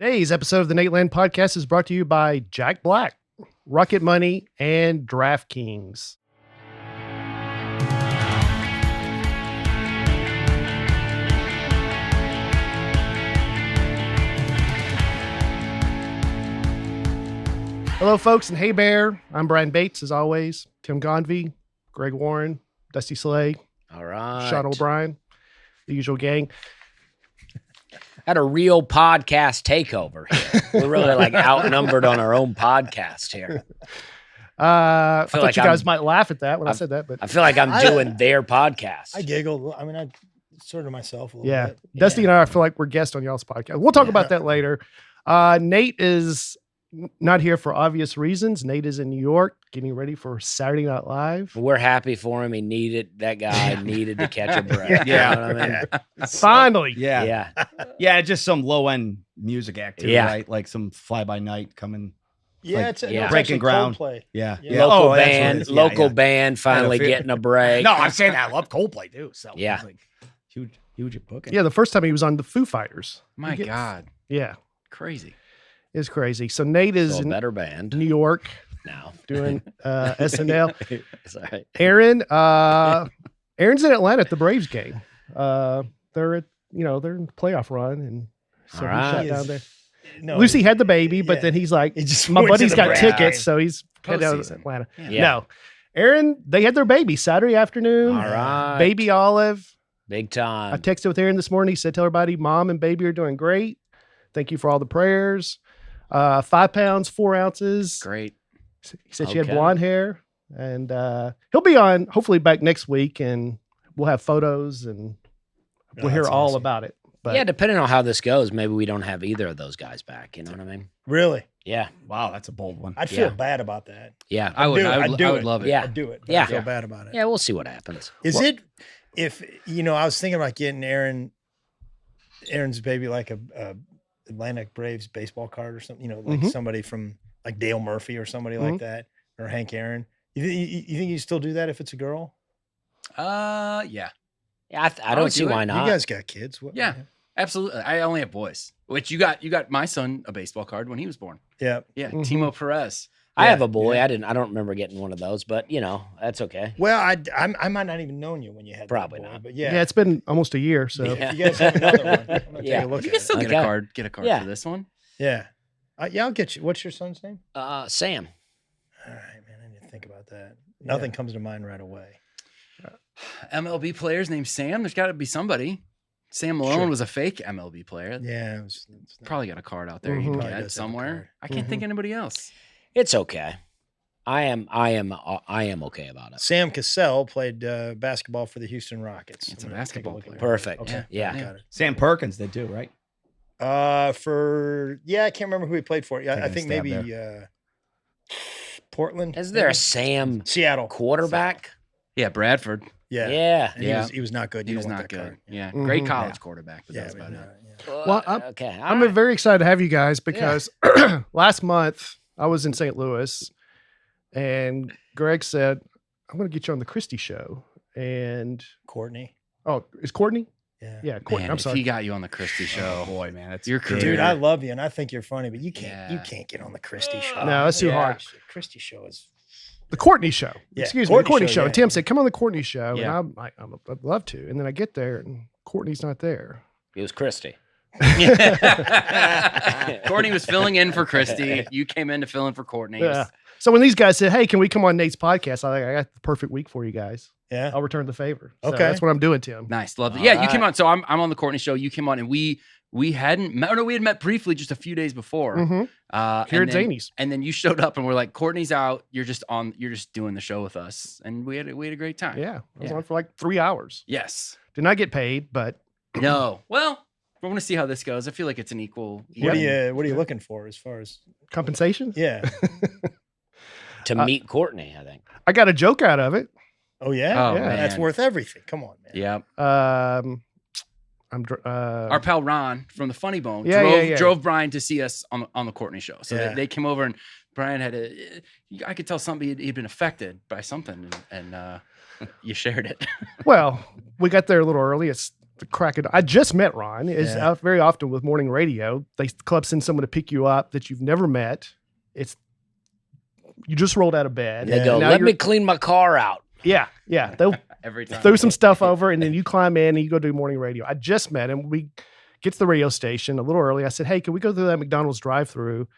Today's episode of the Nateland podcast is brought to you by Jack Black, Rocket Money, and DraftKings. Hello, folks, and hey, Bear. I'm Brian Bates, as always. Tim Convy, Greg Warren, Dusty Slay, All right. Sean O'Brien, the usual gang. Had a real podcast takeover here. We're really like outnumbered on our own podcast here. I thought like you guys might laugh at that when I said that, but I feel like I'm doing their podcast. I giggled. I mean, I sort of myself a little yeah, bit. Dusty and I feel like we're guests on y'all's podcast. We'll talk about that later. Nate is not here for obvious reasons. Nate is in New York getting ready for Saturday Night Live. We're happy for him. That guy needed to catch a break. Yeah. You know what I mean? Finally. Yeah. Yeah. Just some low end music act, too, Yeah. right? Like some fly by night coming. Yeah, Like, it's yeah. breaking ground. Coldplay. Yeah. Local that's what it band, is. Yeah, yeah. band finally feel- getting a break. No, I'm saying that. I love Coldplay, too. So Yeah. it's like huge at booking. Yeah, the first time he was on the Foo Fighters. My He gets- God. Yeah, Crazy. it's crazy. So Nate is So a in better band New York now. doing SNL. Sorry. Aaron's in Atlanta at the Braves game. They're at, they're in the playoff run, and so All he right. shot down there. No, Lucy had the baby, but yeah. then he's like, He just my went to buddy's the got Braves tickets, game. so he's headed out to Postseason. Atlanta. Yeah. No, Aaron, they had their baby Saturday afternoon. All right. Baby Olive. Big I time. texted with Aaron this morning. He said, tell everybody mom and baby are doing great. Thank you for all the prayers. 5 pounds, 4 ounces. Great. He said she had Okay. blonde hair, and he'll be on hopefully back next week, and we'll have photos and Oh, we'll hear that's all awesome. about it. But Yeah, depending on how this goes, maybe we don't have either of those guys back. You know what I mean? Really? Yeah. Wow, that's a bold one. I'd feel Yeah. bad about that. Yeah. I would, do it. I I'd would, do I would it. love it. Yeah. I'd do it. But Yeah. I feel bad about it. Yeah, we'll see what happens. Is it if I was thinking about getting Aaron's baby like a Atlantic Braves baseball card or something, like Mhm. somebody from like Dale Murphy or somebody Mhm. like that, or Hank Aaron. You think you still do that if it's a girl? Yeah. Yeah, I I don't would see do it. why You not. You guys got kids. What, Yeah. Absolutely. I only have boys. Which you got my son a baseball card when he was born. Yeah. Yeah. Mhm. Timo Perez. I Yeah, have a boy. yeah. I don't remember getting one of those, but that's okay. Well, I might not even known you when you had that Probably boy, not. but yeah, yeah. it's been almost a year. So Yeah. If you guys have another one, I'm gonna Yeah. take a look You at can still it. get Okay. a card Yeah. for this one. Yeah. Yeah, I'll get you. What's your son's name? Sam. All right, man. I need to think about that. Nothing comes to mind right away. MLB player's named Sam. There's got to be somebody. Sam Malone Sure. was a fake MLB player. Yeah. It's Probably got a card out there Mhm. you Probably can does have get a somewhere. card. I can't think of anybody else. It's okay. I am okay about it. Sam Cassell played basketball for the Houston Rockets. It's I'm a gonna take basketball look at player. it. Perfect. Okay. Yeah. Got it. Sam Perkins did too, right? I can't remember who he played for. Yeah, I Taking a think stab maybe Portland. Is there a maybe? Sam Seattle quarterback? Yeah, Bradford. Yeah. Yeah. And Yeah. he was not good. He You was don't want not that good. card. Yeah. Mhm. Great Yeah. college quarterback, but Yeah, that's but about no, it. yeah. Well, I'm- okay. all I'm right. very excited to have you guys because last month I was in St. Louis, and Greg said, I'm going to get you on the Christie show. And, Courtney. is Courtney? Yeah. Yeah, Courtney. Man, I'm if sorry. he got you on the Christie Oh show, boy, man, that's your career. Dude, I love you and I think you're funny, but you Yeah. can't get on the Christie show. No, that's too Yeah. hard. Christie show is The Courtney show. Yeah, Excuse me, the Courtney Courtney show, show. yeah. And Tim said, come on the Courtney show. Yeah. And I'd love to. And then I get there and Courtney's not there. It was Christy. Courtney was filling in for Christy. You came in to fill in for Courtney. Yeah. So when these guys said, hey, can we come on Nate's podcast? I got the perfect week for you guys. yeah. I'll return the favor. So Okay. that's what I'm doing, Tim. Nice. Love it. All Yeah, you right. came on. So I'm on the Courtney show. You came on and we hadn't met, or no, we had met briefly just a few days before. Mhm. Here Here at Zany's. And then you showed up and we're like, Courtney's out. You're just doing the show with us. And we had a great time. Yeah. I was Yeah. on for like 3 hours. Yes. Did not get paid, but No. Well, we're going to see how this goes. I feel like it's an equal. What even- are you looking for as far as compensation? yeah? To meet Courtney, I think. I got a joke out of it. Oh yeah, Oh, Yeah. That's man. worth everything. Come on, man. Yeah. Our pal Ron from the Funny Bone Yeah, drove Brian to see us on the Courtney show. So Yeah. they came over and Brian I could tell something he'd been affected by something and you shared it. Well, we got there a little early. It's the crack of, I just met Ron. Is Yeah. out very often with morning radio. The club sends someone to pick you up that you've never met. It's you just rolled out of bed. They Yeah. go, Now let you're- me clean my car out. Yeah. They'll Every time. throw some stuff over, and then you climb in and you go do morning radio. I just met him. We get to the radio station a little early. I said, "Hey, can we go through that McDonald's drive-through,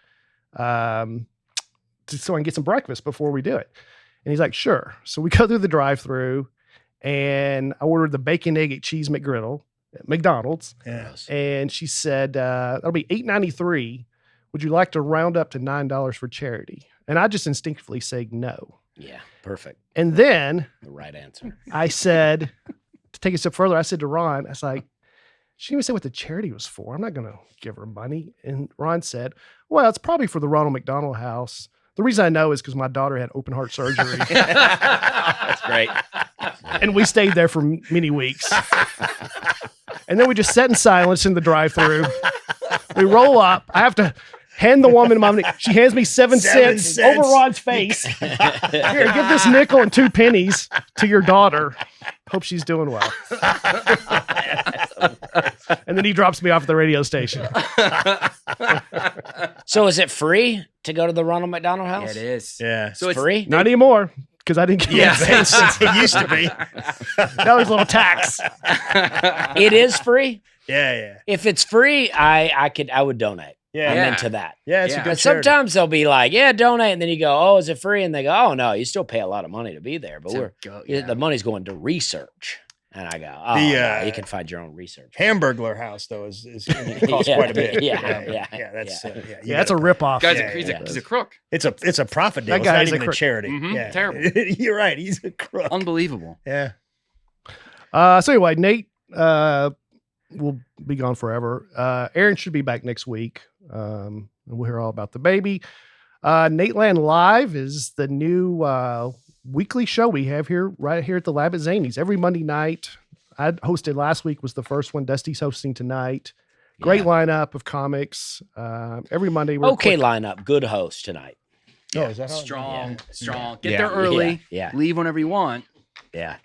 so I can get some breakfast before we do it?" And he's like, "Sure." So we go through the drive-through, and I ordered the bacon, egg, and cheese McGriddle at McDonald's. Yeah. And she said, "That'll be $8.93. Would you like to round up to $9 for charity?" And I just instinctively say no. Yeah, perfect. And then The right answer. I said, to take it a step further, I said to Ron, I was like, she didn't even say what the charity was for. I'm not going to give her money. And Ron said, well, it's probably for the Ronald McDonald House. The reason I know is because my daughter had open heart surgery. That's great. And we stayed there for many weeks. And then we just sat in silence in the drive-thru. We roll up. I have to hand the woman my money. She hands me 7 cents over Ron's face. Here, give this nickel and 2 pennies to your daughter. Hope she's doing well. And then he drops me off at the radio station. So is it free to go to the Ronald McDonald Yeah, House? it is. Yeah. So It's it's free? Not anymore, because I didn't get Yeah. my cents. It used to be. That was a little tax. It is free? Yeah. If it's free, I would donate. Yeah. I'm Yeah. into that. Yeah. It's Yeah. a good But charity. sometimes they'll be like, yeah, donate. And then you go, oh, is it free? And they go, oh, no, you still pay a lot of money to be there. But the money's going to research. And I go, oh, no, you can find your own research. Hamburglar House though is costs Yeah, quite a bit. yeah. That's you Yeah, that's a gotta- ripoff. Guy's Yeah, he's a crook. It's a profit deal. That It's guy not is a even a crook. charity. Mhm, Yeah, terrible. You're right. He's a crook. Unbelievable. Yeah. So anyway, Nate will be gone forever. Aaron should be back next week. We'll hear all about the baby. Nateland Live is the new weekly show we have here, right here at the lab at Zany's every Monday night. I hosted last week, was the first one. Dusty's hosting tonight. Great Yeah. lineup of comics. Every Monday. We're Okay, lineup. Good host tonight. Oh, is that how- Strong. Get Yeah. there early. Yeah. Leave whenever you want. Yeah.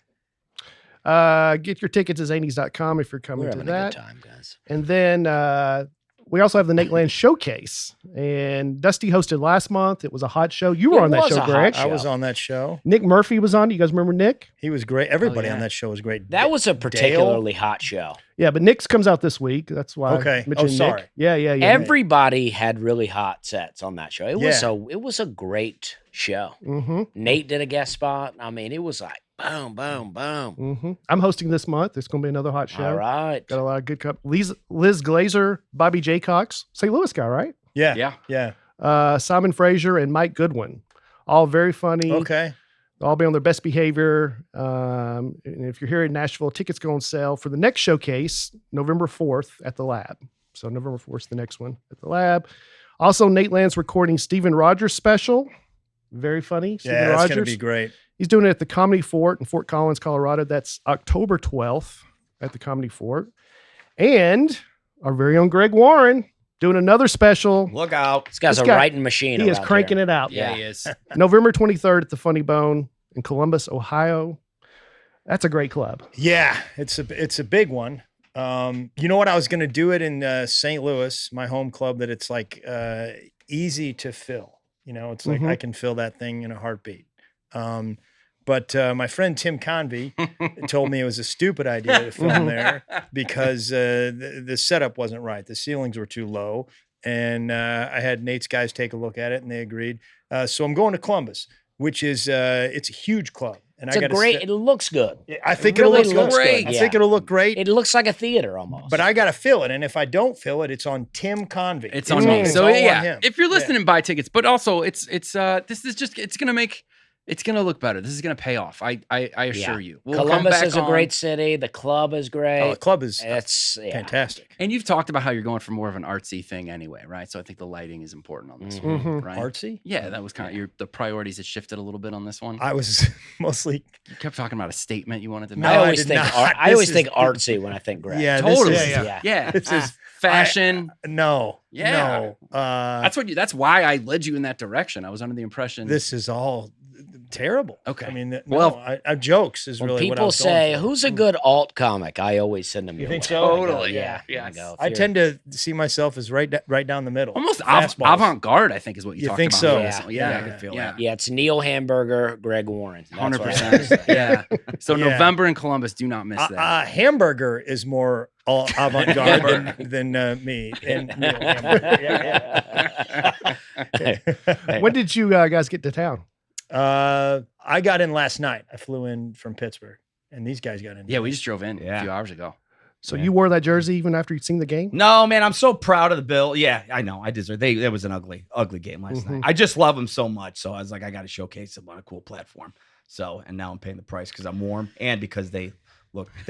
Get your tickets at zanys.com if you're coming We're to having a that. good time, guys. And then we also have the Nateland Showcase. And Dusty hosted last month. It was a hot show. You were It on that was show, a hot Greg. show. I was on that show. Nick Murphy was on. You guys remember Nick? He was great. Everybody yeah. on that show was great. That was a particularly hot show. Yeah, but Nick's comes out this week. That's why. Okay. I mentioned Oh, sorry. Nick. Yeah. Everybody had really hot sets on that show. It was a great show. Mm-hmm. Nate did a guest spot. I mean, it was like boom, boom, boom. Mm-hmm. I'm hosting this month. It's going to be another hot show. All right. Got a lot of good cup. Liz Glazer, Bobby J. Cox, St. Louis guy, right? Yeah. Yeah. Simon Fraser and Mike Goodwin. All very funny. Okay. All be on their best behavior. And if you're here in Nashville, tickets go on sale for the next showcase, November 4th at the Lab. So November 4th is the next one at the Lab. Also, Nateland's recording Stephen Rogers special. Very funny. Stephen Yeah, that's Rogers. going to be great. He's doing it at the Comedy Fort in Fort Collins, Colorado. That's October 12th at the Comedy Fort. And our very own Greg Warren doing another special. Look out. This guy's This a guy- writing machine. He is cranking it out. Yeah, he is. November 23rd at the Funny Bone in Columbus, Ohio. That's a great club. Yeah, it's a big one. You know what? I was going to do it in St. Louis, my home club. That it's like easy to fill. You know, it's like Mhm. I can fill that thing in a heartbeat. But my friend Tim Convy told me it was a stupid idea to film there because the setup wasn't right. The ceilings were too low. And I had Nate's guys take a look at it and they agreed. So I'm going to Columbus, which is it's a huge club. And It's I a got great. It looks good. I think it it'll really look looks great. good, I think yeah. it'll look great. It looks like a theater almost. But I got to fill it. And if I don't fill it, it's on Tim Convy. It's on me. me. It's So all on yeah, him. if you're listening, buy tickets. But also, it's this is just it's gonna look better. This is gonna pay off. I assure you. We'll come Columbus back is a on. great city. The club is great. Oh, the club is It's fantastic. And you've talked about how you're going for more of an artsy thing anyway, right? So I think the lighting is important on this Mhm. one, right? Artsy? Yeah, that was kind of the priorities had shifted a little bit on this one. I was mostly. You kept talking about a statement you wanted to No, make. I I always did think. not. I always This think is- artsy when I think Greg. Yeah, Totally. This is, Yeah. Yeah, This is fashion. no. Yeah. No. That's why I led you in that direction. I was under the impression. This is all. terrible. Okay. I mean, Well, I jokes is When really what I people was say, going for. "Who's a good alt comic?" I always send them. You your think way. so? I go, Totally. yeah. Yes. I tend to see myself as right down the middle. Almost Fastballs. avant-garde, I think, is what you You talked think about. so? Yeah, I could feel that. Yeah, it's Neil Hamburger, Greg Warren. That's what I 100%. always say. Yeah. So Yeah. November in Columbus, do not miss that. Hamburger is more avant-garde than me. And Neil Hamburger. Yeah. When did you guys get to town? I got in last night. I flew in from Pittsburgh, and these guys got in. Yeah, we just drove in a Yeah. few hours ago. So you wore that jersey even after you'd seen the game? No, man, I'm so proud of the Bill. Yeah, I know. I deserve. That was an ugly game last night. I just love them so much. So I was like, I got to showcase them on a cool platform. So, and now I'm paying the price because I'm warm and because they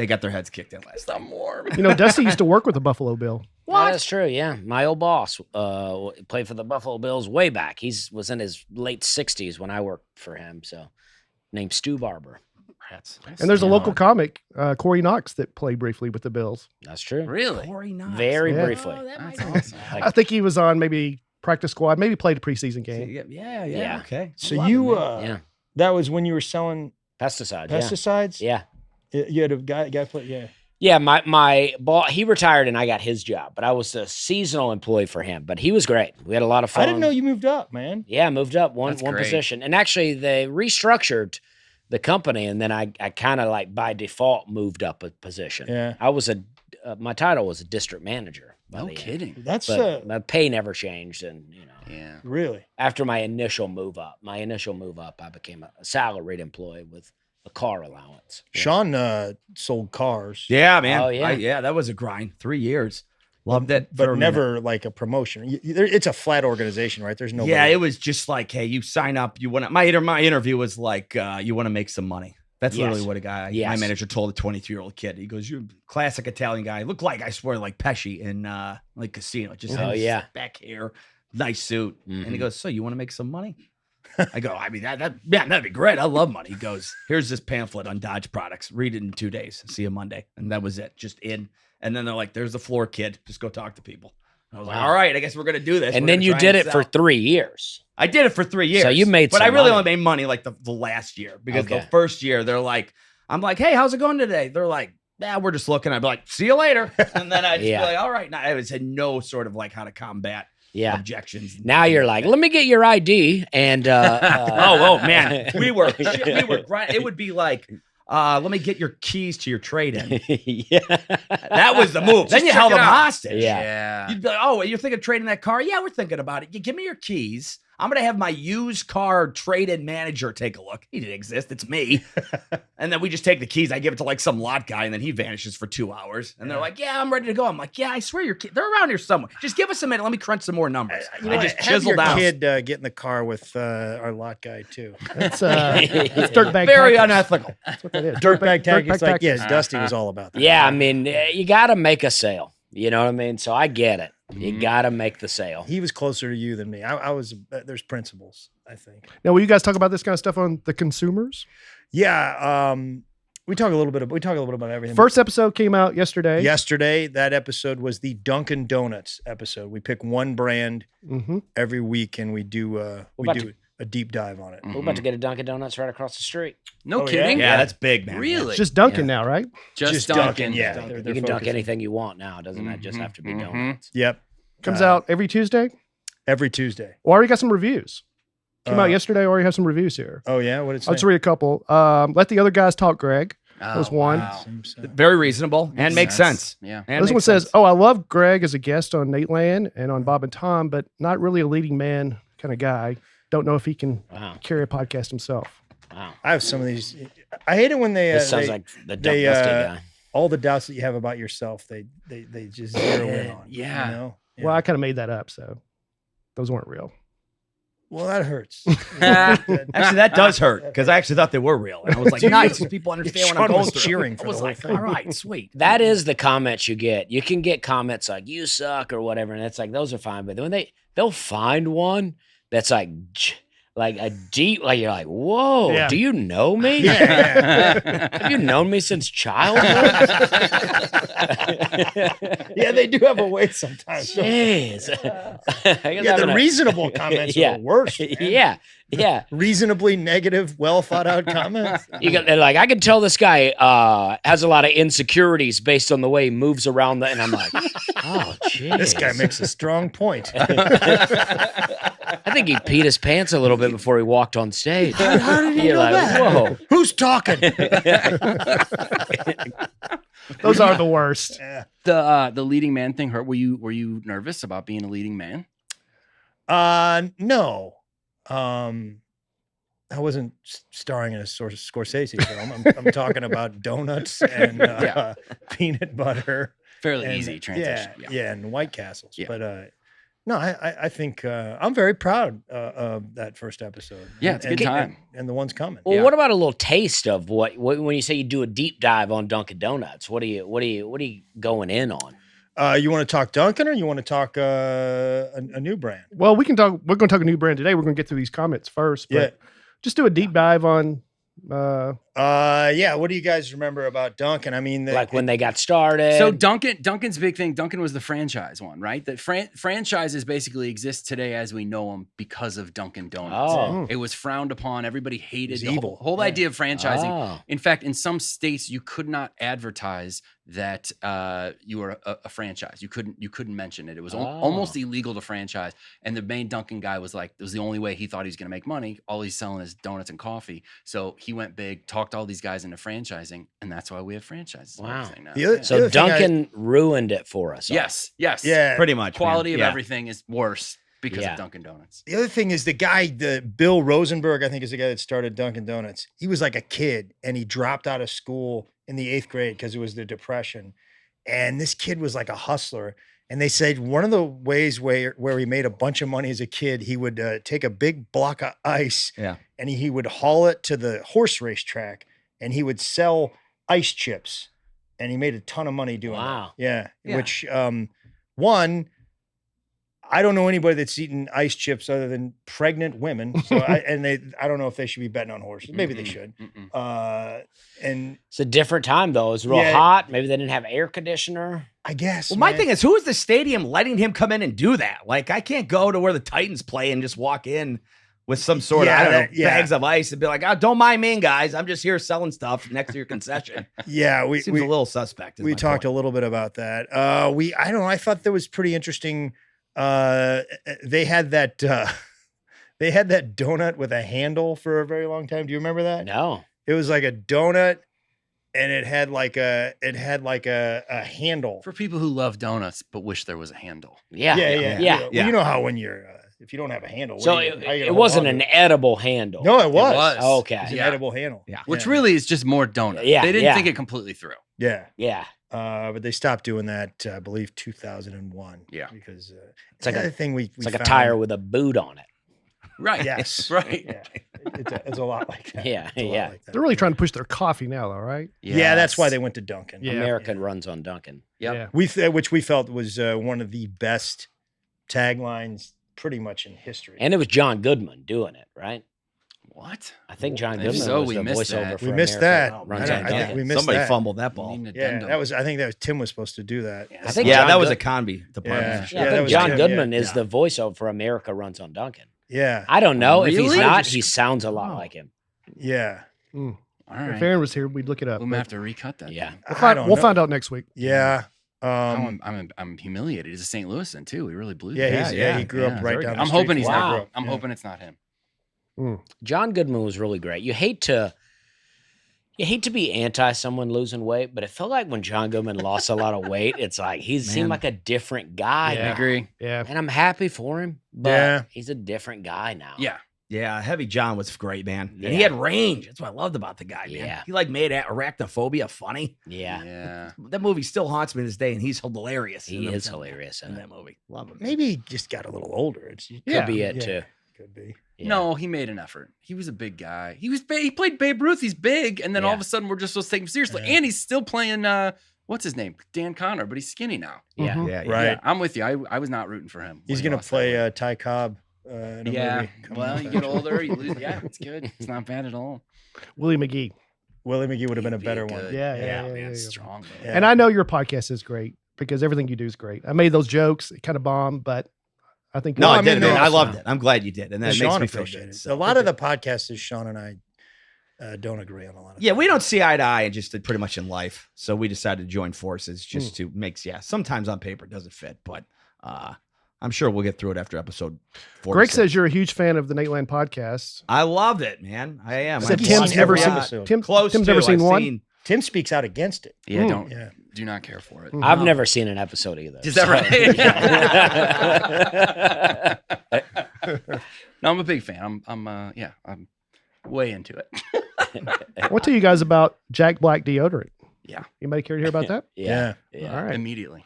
got their heads kicked in last night. I'm warm. You know, Dusty used to work with the Buffalo Bill. What? That's true. Yeah, my old boss played for the Buffalo Bills way back. Was in his late 60s when I worked for him. So, named Stu Barber. And there's a local comic, Corey Knox, that played briefly with the Bills. That's true. Really? Corey Knox. Very Yeah. briefly. That's awesome. I think he was on maybe practice squad, maybe played a preseason game. Yeah. Yeah. Okay. So Love you, it, man. Yeah. that was when you were selling Pesticides. pesticides. Yeah. You had a guy play. Yeah. Yeah, my boss, he retired and I got his job, but I was a seasonal employee for him. But he was great. We had a lot of fun. I didn't know you moved up, man. Yeah, moved up one That's great. position. And actually they restructured the company and then I kind of like by default moved up a position. Yeah. I was my title was a district manager. by No the end. kidding. That's But my pay never changed and Yeah. really. after my initial move up, I became a salaried employee with a car allowance. Sean sold cars. Yeah, man. Oh, yeah. Yeah, that was a grind. 3 years. Loved it. But for a minute. never like a promotion. It's a flat organization, right? There's no. Yeah, it was just like, hey, you sign up. You want to. My interview was like, you want to make some money. That's Yes. literally what my Yes. manager told a 23-year-old kid. He goes, "You're a classic Italian guy. Look like, I swear, like Pesci in like Casino. Just Oh, had his yeah. back hair, nice suit." And he Mhm. goes, "So you want to make some money?" I go, "I mean, that'd be great. I love money." He goes, "Here's this pamphlet on Dodge products. Read it in 2 days. See you Monday." And that was it. Just in. And then they're like, "There's the floor, kid. Just go talk to people." And I was like, Wow. "All right, I guess we're gonna do this." And We're then gonna you try did and it for sell." 3 years. I did it for 3 years. So you made but some I really money. only made money like the last year because the Okay. first year they're like, I'm like, "Hey, how's it going today?" They're like, "Yeah, we're just looking." I'd be like, "See you later." And then I'd just Yeah. be like, "All right." Now I had no sort of like how to combat Yeah. objections. Now you're like, let me get your ID and oh man, we were grind. It would be like, let me get your keys to your trade-in. yeah. That was the move. Then Just you check held it them out. hostage. Yeah. You'd be like, "Oh, you're thinking of trading that car?" "Yeah, we're thinking about it." "You give me your keys. I'm going to have my used car trade-in manager take a look." He didn't exist. It's me. And then we just take the keys. I give it to like some lot guy, and then he vanishes for 2 hours. And they're like, "Yeah, I'm ready to go." I'm like, "Yeah, I swear your keys. They're around here somewhere. Just give us a minute. Let me crunch some more numbers." I just have chiseled your out. kid get in the car with our lot guy too. That's dirtbag. Very tactics. unethical. That's what that is. Dirtbag tactics. Dirtbag Like, yes, tactics. Dusty was all about that. Yeah, I mean, you got to make a sale. You know what I mean? So I get it. You got to make the sale. He was closer to you than me. I was. There's principles, I think. Now, will you guys talk about this kind of stuff on The Consumers? Yeah. We talk a little bit about everything. First episode came out yesterday. Yesterday, that episode was the Dunkin' Donuts episode. We pick one brand Mm-hmm. every week, and we do about to- a deep dive on it. We're about to get a Dunkin' Donuts right across the street. No Oh, yeah? kidding. Yeah, that's big, man. Really? It's just Dunkin' now, right? just Dunkin', Dunkin'. yeah. Dunkin'. They're You can dunk focusing. anything you want now. Doesn't that just have to be Mhm. donuts? Yep. Comes Uh, out every Tuesday. every Tuesday. Well, I already got some reviews. Came Uh, out yesterday. I already have some reviews here. Oh yeah, what did it say? I'll just read a couple. Let the other guys talk, Greg. was one. Wow. Very reasonable and makes sense. Yeah. And This one makes says, sense. "Oh, I love Greg as a guest on Nateland and on Bob and Tom, but not really a leading man kind of guy. Don't know if he can Wow. carry a podcast himself." Wow. I have some of these. I hate it when they. This sounds they- like the they, Dusty guy. all the doubts that you have about yourself. They just zero in on. Yeah. You know? Well, I kind of made that up, so those weren't real. Well, that hurts. Actually, that does hurt because I actually thought they were real. And I was like, Dude, nice. These people understand what I'm Sean going was through. cheering for I was the whole like, thing. all right, sweet. That is the comments you get. You can get comments like "you suck" or whatever, and it's like those are fine. But when they'll find one that's like a deep, like you're like, whoa, Yeah. do you know me? Yeah, Have you known me since childhood? yeah, they do have a way sometimes. Jeez. I guess Yeah, having the a- reasonable comments are Yeah. the worst. man. Yeah. Yeah. reasonably negative, well thought out comments. They're like, I can tell this guy has a lot of insecurities based on the way he moves around. And I'm like, oh, jeez. This guy makes a strong point. I think he peed his pants a little bit before he walked on stage. How did he You're know like, that? whoa. Who's talking? Those are the worst. Yeah. The leading man thing hurt. Were you nervous about being a leading man? No. I wasn't starring in a sort of Scorsese film. I'm talking about donuts and peanut butter. Fairly and, easy transition. Yeah, and White Castles. Yeah. But no, I think I'm very proud of that first episode. Yeah, it's a good time. And the ones coming. Well, Yeah. what about a little taste of what when you say you do a deep dive on Dunkin' Donuts? What are you going in on? You want to talk Dunkin' or you want to talk a new brand? Well, we can talk. We're going to talk a new brand today. We're going to get through these comments first. But just do a deep dive on. Yeah. What do you guys remember about Dunkin'? I mean, Like when they got started. So Dunkin's big thing. Dunkin was the franchise one, right? The franchises basically exist today as we know them because of Dunkin' Donuts. Oh. It was frowned upon. Everybody hated It's the evil. whole Yeah. idea of franchising. Oh. In fact, in some states, you could not advertise that you were a franchise. You couldn't mention it. It was almost illegal to franchise. And the main Dunkin' guy was like, it was the only way he thought he was going to make money. All he's selling is donuts and coffee. So he went big, talked all these guys into franchising, and that's why we have franchises. and Wow. everything now. The other- Yeah. So other thing Dunkin' ruined it for us. Yes. Yeah. Pretty much. Quality man. of Yeah. everything is worse because Yeah. of Dunkin' Donuts. The other thing is the guy, Bill Rosenberg, I think is the guy that started Dunkin' Donuts. He was like a kid and he dropped out of school in the 8th grade because it was the Depression. And this kid was like a hustler. And they said one of the ways where he made a bunch of money as a kid, he would take a big block of ice and he would haul it to the horse race track and he would sell ice chips. And he made a ton of money doing Wow. that. Yeah. Yeah. Which, one, I don't know anybody that's eaten ice chips other than pregnant women. So I don't know if they should be betting on horses. Maybe they should. And It's a different time though. It was real Yeah. hot. Maybe they didn't have air conditioner. I guess. Well, my man, thing is, who is the stadium letting him come in and do that? Like, I can't go to where the Titans play and just walk in with some sort of, Yeah, I don't know, that- yeah. bags of ice and be like, oh, don't mind me, guys. I'm just here selling stuff next to your concession. yeah, we Seems a little suspect. is we my talked point. a little bit about that. I don't know. I thought that was pretty interesting. They had that donut with a handle for a very long time. Do you remember that? No. It was like a donut, and it had like a handle. For people who love donuts but wish there was a handle. Yeah. Yeah. Well, yeah. you know how when you're if you don't have a handle, So how you gonna it hold wasn't on an to it? edible handle. No, it was. was. Okay. It's an Yeah. edible handle. Yeah. Which really is just more donut. Yeah, They didn't yeah. think it completely through. Yeah. Yeah. But they stopped doing that, I believe, 2001. Yeah. Because It's like the a- other thing we It's like a found- tire with a boot on it. Right. Yes. Right. Yeah. It's a lot like that. Yeah, It's a lot yeah. like that. They're really trying to push their coffee now, though, right? Yeah, that's why Yes. they went to Dunkin'. Yeah. American runs on Dunkin'. Yep. Yeah. Which we felt was one of the best taglines pretty much in history. And it was John Goodman doing it, right? What? I think John If Goodman so, was we the missed voiceover that. for We missed America that. Runs I on think Dunkin'. we missed Somebody that. fumbled that We ball. need an Yeah, addendum. I think that was Tim was supposed to do that. I think Yeah, John that was Good- a Convy department. Yeah. for sure. Yeah, I that think was John Tim, Goodman yeah. is the voiceover for America Runs on Dunkin'. Yeah. I don't know. If he's Really? not, he sounds a lot Oh. like him. Yeah. All If right. Aaron was here, we'd look it up. We'll but have to recut that. Yeah. then. We'll find out next week. Yeah. I'm humiliated. He's a St. Louisan too. He really blew Yeah, that. he grew up right very down good. the I'm street hoping he's from where I Wow. grew not. up. I'm Yeah. hoping it's not him. John Goodman was really great. You hate to be anti someone losing weight, but it felt like when John Goodman lost a lot of weight, it's like he seemed Man. like a different guy. I Yeah. now. agree. Yeah. And I'm happy for him, but Yeah. he's a different guy now. Yeah. Yeah, Heavy John was great, man. Yeah. And he had range. That's what I loved about the guy, man. Yeah. He like made arachnophobia funny. Yeah. Yeah. That movie still haunts me to this day, and he's hilarious. He in is that- hilarious in in that it. movie. Love him. Maybe he just got a little older. Could Yeah. be it Yeah. too. Could be. Yeah. No, he made an effort. He was a big guy. He played Babe Ruth. He's big, and then all of a sudden we're just supposed to take him seriously. Yeah. And he's still playing. What's his name? Dan Connor, but he's skinny now. Yeah. Mhm. Yeah, Right. Yeah, I'm with you. I was not rooting for him. He's when he going to lost that weight. play Ty Cobb in a Yeah. movie. coming Well, up, you get actually. older, you lose. Yeah, it's good. It's not bad at all. Willie McGee. Willie McGee would have been a He'd be better good. one. Yeah, yeah, man, yeah. strong. Man. Yeah. And I know your podcast is great because everything you do is great. I made those jokes. It kind of bombed, but I think. No, Well, I I did, mean, man. I there's- loved it. I'm glad you did, and that makes Sean me feel appreciated good. it. So. A lot of the podcasters, Sean and I don't agree on a lot of Yeah, things. we don't see eye to eye and just pretty much in life. So we decided to join forces just to sometimes on paper it doesn't fit, but I'm sure we'll get through it after episode 4. Greg says you're a huge fan of the Nateland podcast. I loved it, man. I am. Said I've Tim's watched never every seen episode. Close Tim's to. never seen I've one? seen- Tim speaks out against it. Yeah, Mm. do not care for it. I've never seen an episode either. Is that so- right? No, I'm a big fan. I'm way into it. I want to tell you guys about Jack Black deodorant. Yeah. Anybody care to hear about that? yeah. All right. Immediately.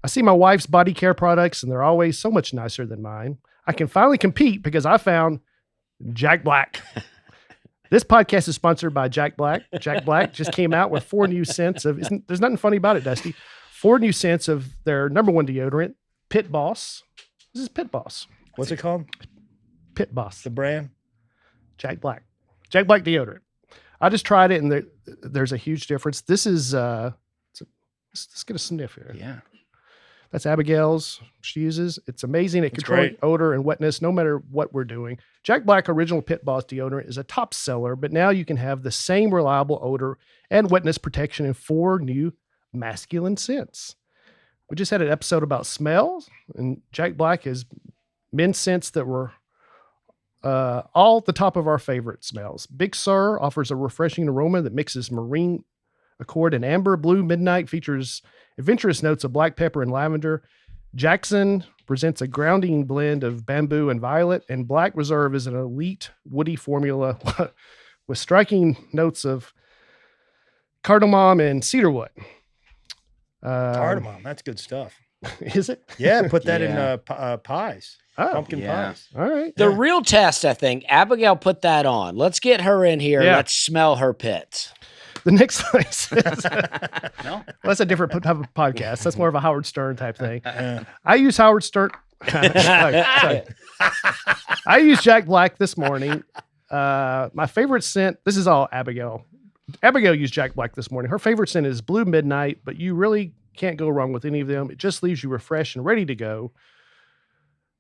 I see my wife's body care products, and they're always so much nicer than mine. I can finally compete because I found Jack Black. This podcast is sponsored by Jack Black. Jack Black just came out with 4 new scents of. There's nothing funny about it, Dusty. 4 new scents of their number 1 deodorant, Pit Boss. This is Pit Boss. What's it called? Pit Boss. The brand? Jack Black. Jack Black deodorant. I just tried it, and there's a huge difference. This is. Let's get a sniff here. Yeah. That's Abigail's. She uses. It's amazing at That's controlling great. odor and wetness, no matter what we're doing. Jack Black Original Pit Boss deodorant is a top seller, but now you can have the same reliable odor and wetness protection in 4 new masculine scents. We just had an episode about smells, and Jack Black has men's scents that were all at the top of our favorite smells. Big Sur offers a refreshing aroma that mixes marine accord and amber. Blue Midnight features adventurous notes of black pepper and lavender. Jackson presents a grounding blend of bamboo and violet, and Black Reserve is an elite woody formula with striking notes of cardamom and cedarwood. Cardamom. That's good stuff. Is it? Yeah, put that in Yeah. pies. Oh, Pumpkin Yeah. pies. all right. The Yeah. real test, I think, Abigail put that on. Let's get her in here. Yeah. Let's smell her pits. The next place is, No? well, that's a different type of podcast. That's more of a Howard Stern type thing. Yeah. I use Howard Stern. Sorry. I used Jack Black this morning. My favorite scent, this is all Abigail. Abigail used Jack Black this morning. Her favorite scent is Blue Midnight, but you really can't go wrong with any of them. It just leaves you refreshed and ready to go.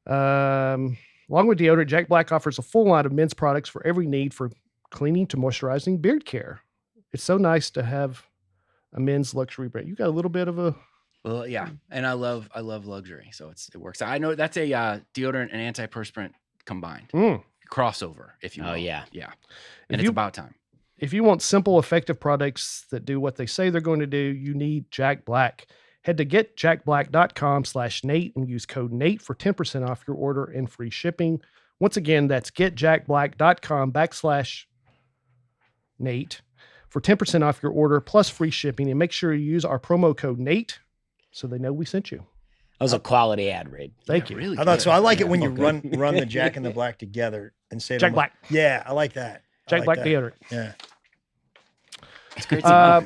Along with deodorant, Jack Black offers a full line of men's products for every need, for cleaning to moisturizing beard care. It's so nice to have a men's luxury brand. You got a little bit of a Well, yeah. And I love luxury. So it works. I know that's a deodorant and antiperspirant combined. Crossover, if you will. Oh, yeah. Yeah. If And it's you- about time. If you want simple, effective products that do what they say they're going to do, you need Jack Black. Head to getjackblack.com/Nate and use code Nate for 10% off your order and free shipping. Once again, that's getjackblack.com/Nate for 10% off your order plus free shipping. And make sure you use our promo code Nate so they know we sent you. That was a quality ad read. Thank Yeah, you. Really I thought so. I like it Yeah. when you Okay. run the Jack and the Black together and say Jack them- Black. Yeah, I like that. I Jack like Black that. deodorant. Yeah. It's great to know.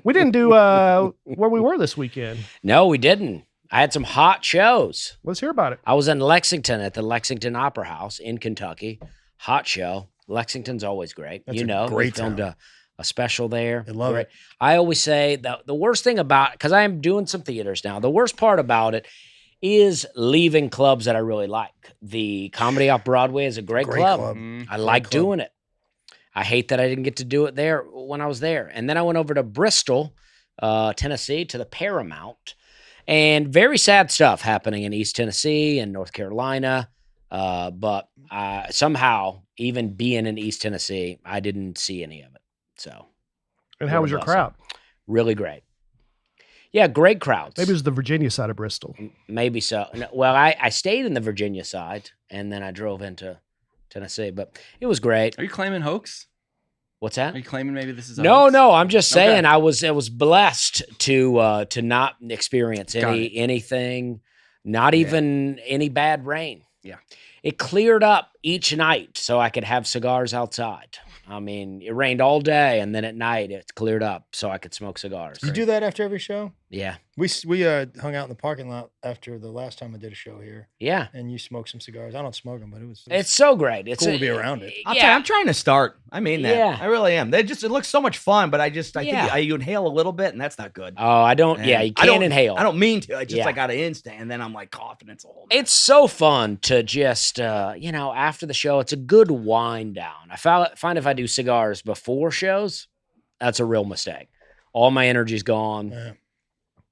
We didn't do where we were this weekend. No, we didn't. I had some hot shows. Let's hear about it. I was in Lexington at the Lexington Opera House in Kentucky. Hot show. Lexington's always great. That's you a know, we great filmed town. a special there. I love it. I always say the worst thing about, because I am doing some theaters now, the worst part about it is leaving clubs that I really like. The Comedy Off Broadway is a great club. Mm. I like club. doing it. I hate that I didn't get to do it there when I was there. And then I went over to Bristol, Tennessee, to the Paramount. And very sad stuff happening in East Tennessee and North Carolina. But somehow, even being in East Tennessee, I didn't see any of it. So And how was your crowd? really great. Yeah, great crowds. Maybe it was the Virginia side of Bristol. Maybe so. No, well, I stayed in the Virginia side, and then I drove into Tennessee. But it was great. Are you claiming hoax? What's that? Are you claiming maybe this is a No, hoax? no. I'm just Okay. saying I was blessed to not experience Got it. anything, not Yeah. even any bad rain. Yeah. it cleared up each night so I could have cigars outside. I mean, it rained all day, and then at night it cleared up so I could smoke cigars. You do that after every show? Yeah. We hung out in the parking lot after the last time I did a show here, Yeah. and you smoked some cigars. I don't smoke them, but it was It's so great. It's cool to be around it. I'll tell you, I'm trying to start. I mean that. Yeah. I really am. It looks so much fun, but I Yeah. think you inhale a little bit, and that's not good. Oh, I don't. And Yeah, you I can't inhale. I don't mean to. I just Yeah. I got an instant, and then I'm like coughing. It's a whole. It's so fun to just, after the show, it's a good wind down. I find if I do cigars before shows, that's a real mistake. All my energy's gone. Yeah.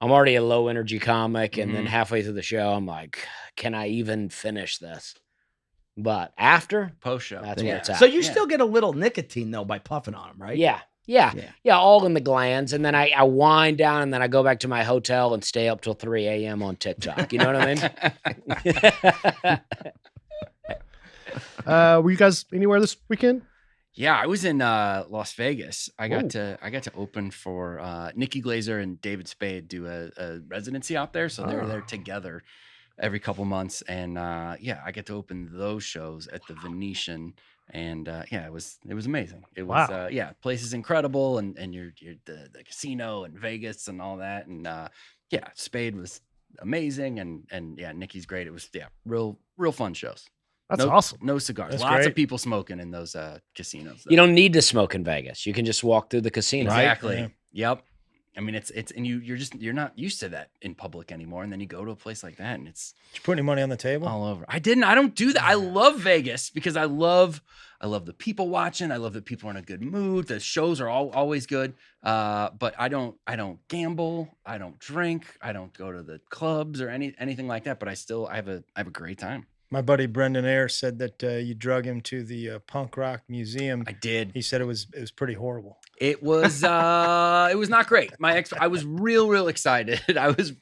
I'm already a low energy comic. And then Mhm. halfway through the show, I'm like, can I even finish this? But after, Post show. that's where it's at. So you Yeah. still get a little nicotine though by puffing on them, right? Yeah, Yeah. all in the glands. And then I wind down and then I go back to my hotel and stay up till 3 a.m. on TikTok. You know what I mean? Were you guys anywhere this weekend? Yeah, I was in Las Vegas. I got to open for Nikki Glazer and David Spade do a residency out there, so they were there together every couple months, and I get to open those shows at the Venetian, and it was amazing. It was Wow. place is incredible, and you're the casino and Vegas and all that, and Spade was amazing, and Nikki's great. It was real fun shows. That's no, awesome. No cigars. That's Lots great. of people smoking in those casinos. You don't need to smoke in Vegas. You can just walk through the casino. Exactly. Yeah. Yep. I mean, it's and you're not used to that in public anymore. And then you go to a place like that, and it's Did you put any money on the table? all over. I don't do that. I love Vegas because I love the people watching. I love that people are in a good mood. The shows are always good. But I don't gamble. I don't drink. I don't go to the clubs or anything like that. But I have a great time. My buddy Brendan Ayre said that you drug him to the punk rock museum. I did. He said it was pretty horrible. It was not great. I was real excited. I was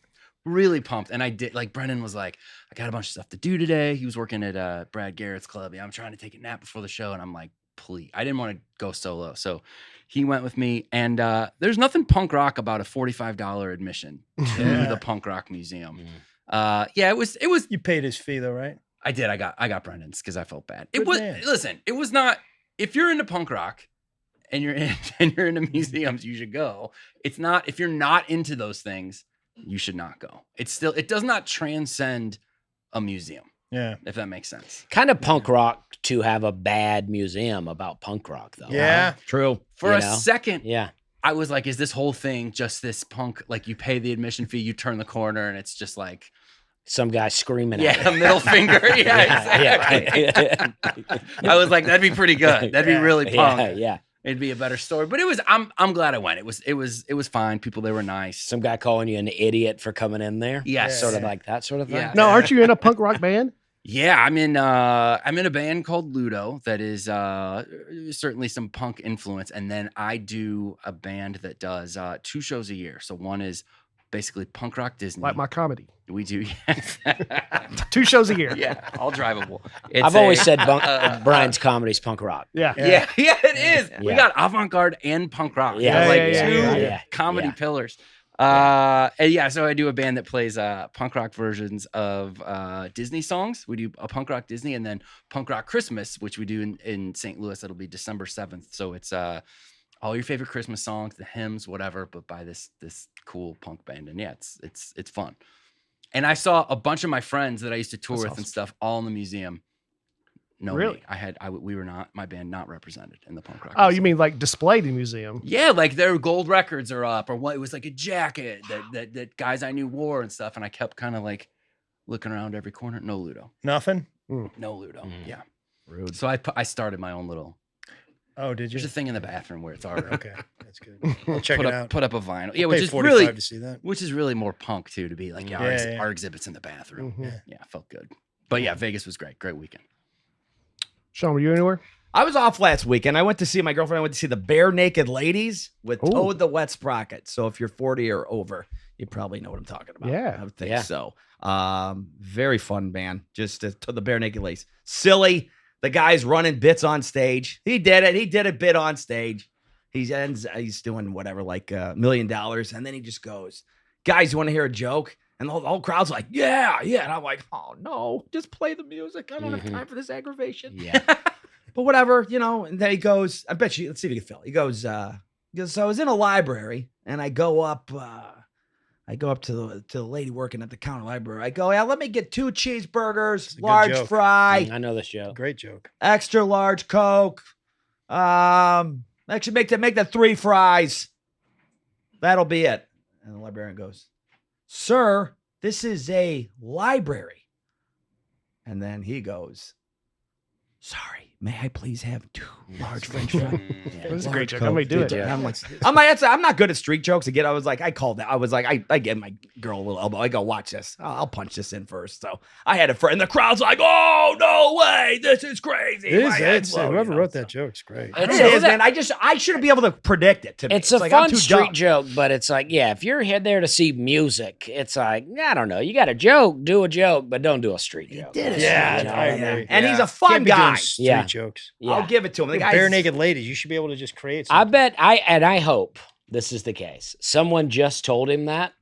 really pumped, and I did. Like Brendan was like, I got a bunch of stuff to do today. He was working at Brad Garrett's club. Yeah, I'm trying to take a nap before the show, and I'm like, please. I didn't want to go solo, so he went with me. And there's nothing punk rock about a $45 admission to Yeah. the punk rock museum. It was. You paid his fee though, right? I did. I got Brendan's because I felt bad. Good man. Listen, it was not. If you're into punk rock and you're into museums, you should go. It's not. If you're not into those things, you should not go. It does not transcend a museum, Yeah. if that makes sense. Kind of punk rock to have a bad museum about punk rock, though. Yeah. True. For You a know? second, Yeah. I was like, is this whole thing just this punk? Like you pay the admission fee, you turn the corner, and it's just like, Some guy screaming at yeah, you. middle finger. Yeah, exactly. I was like, that'd be pretty good. That'd be really punk. Yeah. It'd be a better story. But it was. I'm glad I went. It was fine. People, they were nice. Some guy calling you an idiot for coming in there. Yes. Sort of like that sort of thing. Yeah. No, aren't you in a punk rock band? Yeah, I'm in a band called Ludo that is certainly some punk influence, and then I do a band that does 2 shows a year. So one is basically punk rock Disney. Like my comedy. We do, yes. 2 shows a year. Yeah, all drivable. I've always said Brian's comedy's punk rock. Yeah. Yeah, it is. We Yeah. got avant-garde and punk rock. Yeah, Like yeah, two yeah, yeah. comedy Yeah. pillars. So I do a band that plays punk rock versions of Disney songs. We do a punk rock Disney and then punk rock Christmas, which we do in St. Louis. It'll be December 7th. So it's all your favorite Christmas songs, the hymns, whatever, but by this cool punk band. And yeah, it's fun. And I saw a bunch of my friends that I used to tour That's with awesome. and stuff all in the museum. No, Really? we were not, my band not represented in the punk rock. Oh, museum. you mean like displayed in the museum? Yeah, like their gold records are up, or what? It was like a jacket that guys I knew wore and stuff, and I kept kind of like looking around every corner. No Ludo, Nothing? no Ludo. Mm. Yeah. Rude. So I started my own little. Oh, did you? There's a thing in the bathroom where it's already Okay, that's good. I'll check put it up out. put up a vinyl. Yeah, I'll which pay is 45 really to see that. more punk too, to be like Yeah, our yeah. exhibits in the bathroom. Mhm. Yeah, felt good. But yeah, Vegas was great weekend. Sean, were you anywhere? I was off last weekend. I went to see my girlfriend. I went to see the Bare Naked Ladies with Ooh. Toad the Wet Sprocket. So if you're 40 or over, you probably know what I'm talking about. Yeah. I would think Yeah. so. Very fun band. Just to the Bare Naked Ladies. Silly. The guy's running bits on stage. He did it. He did a bit on stage. He's doing whatever, like $1 million. And then he just goes, guys, you want to hear a joke? And the whole crowd's like, yeah. And I'm like, oh no, just play the music. I don't have Mhm. time for this aggravation. Yeah. But whatever, and then he goes, I bet you, let's see if you can fill. He goes, so I was in a library and I go up to the lady working at the counter library. I go, yeah, let me get 2 cheeseburgers, a good large joke. fry, I know this joke. Great joke. extra large Coke. Actually make that 3 fries. That'll be it. And the librarian goes, sir, this is a library. And then he goes, sorry, may I please have 2 large French fries? That was a great Large joke. I may Coke. do it. Yeah. I'm not good at street jokes. Again, I was like, I called that. I was like, I gave my girl a little elbow. I go, watch this. I'll punch this in first. So I had a friend. The crowd's like, oh, no way. This is crazy. My head's blown, Whoever you know, wrote so. that joke's great. It's It a- is, man. I shouldn't be able to predict it. To me. It's a like, I'm fun too street dumb. joke, but it's like, yeah, if you're there to see music, it's like, I don't know. You got a joke, do a joke, but don't do a street joke. did it. Yeah, You know? I agree. And he's a Can't fun be doing guy. street Yeah. jokes. Yeah. I'll give it to him. The guy's Bare naked ladies. You should be able to just create I something. bet I hope this is the case. Someone just told him that,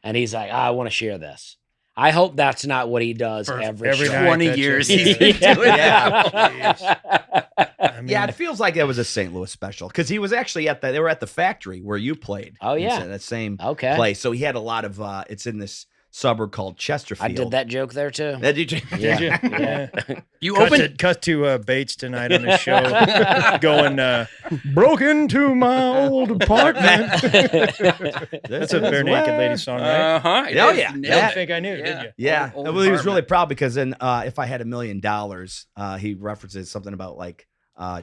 and he's like, I want to share this. I hope that's not what he does For every every show. night. 20 that years joke. he's been doing that. I mean, Yeah, it feels like it was a St. Louis special because he was actually they were at the factory where you played. Oh, yeah. That same Okay. place. So he had a lot of, it's in this suburb called Chesterfield. I did that joke there too. Did you? Yeah. Did you? Yeah. You cut to Bates tonight on his show, going broke into my old apartment. That's a bare naked lady song, right? Uh-huh. it Oh, is. yeah. You Nailed don't it. think I knew, did Yeah. you? Yeah. Old Well, he was really apartment. proud because in If I Had $1 Million, he references something about like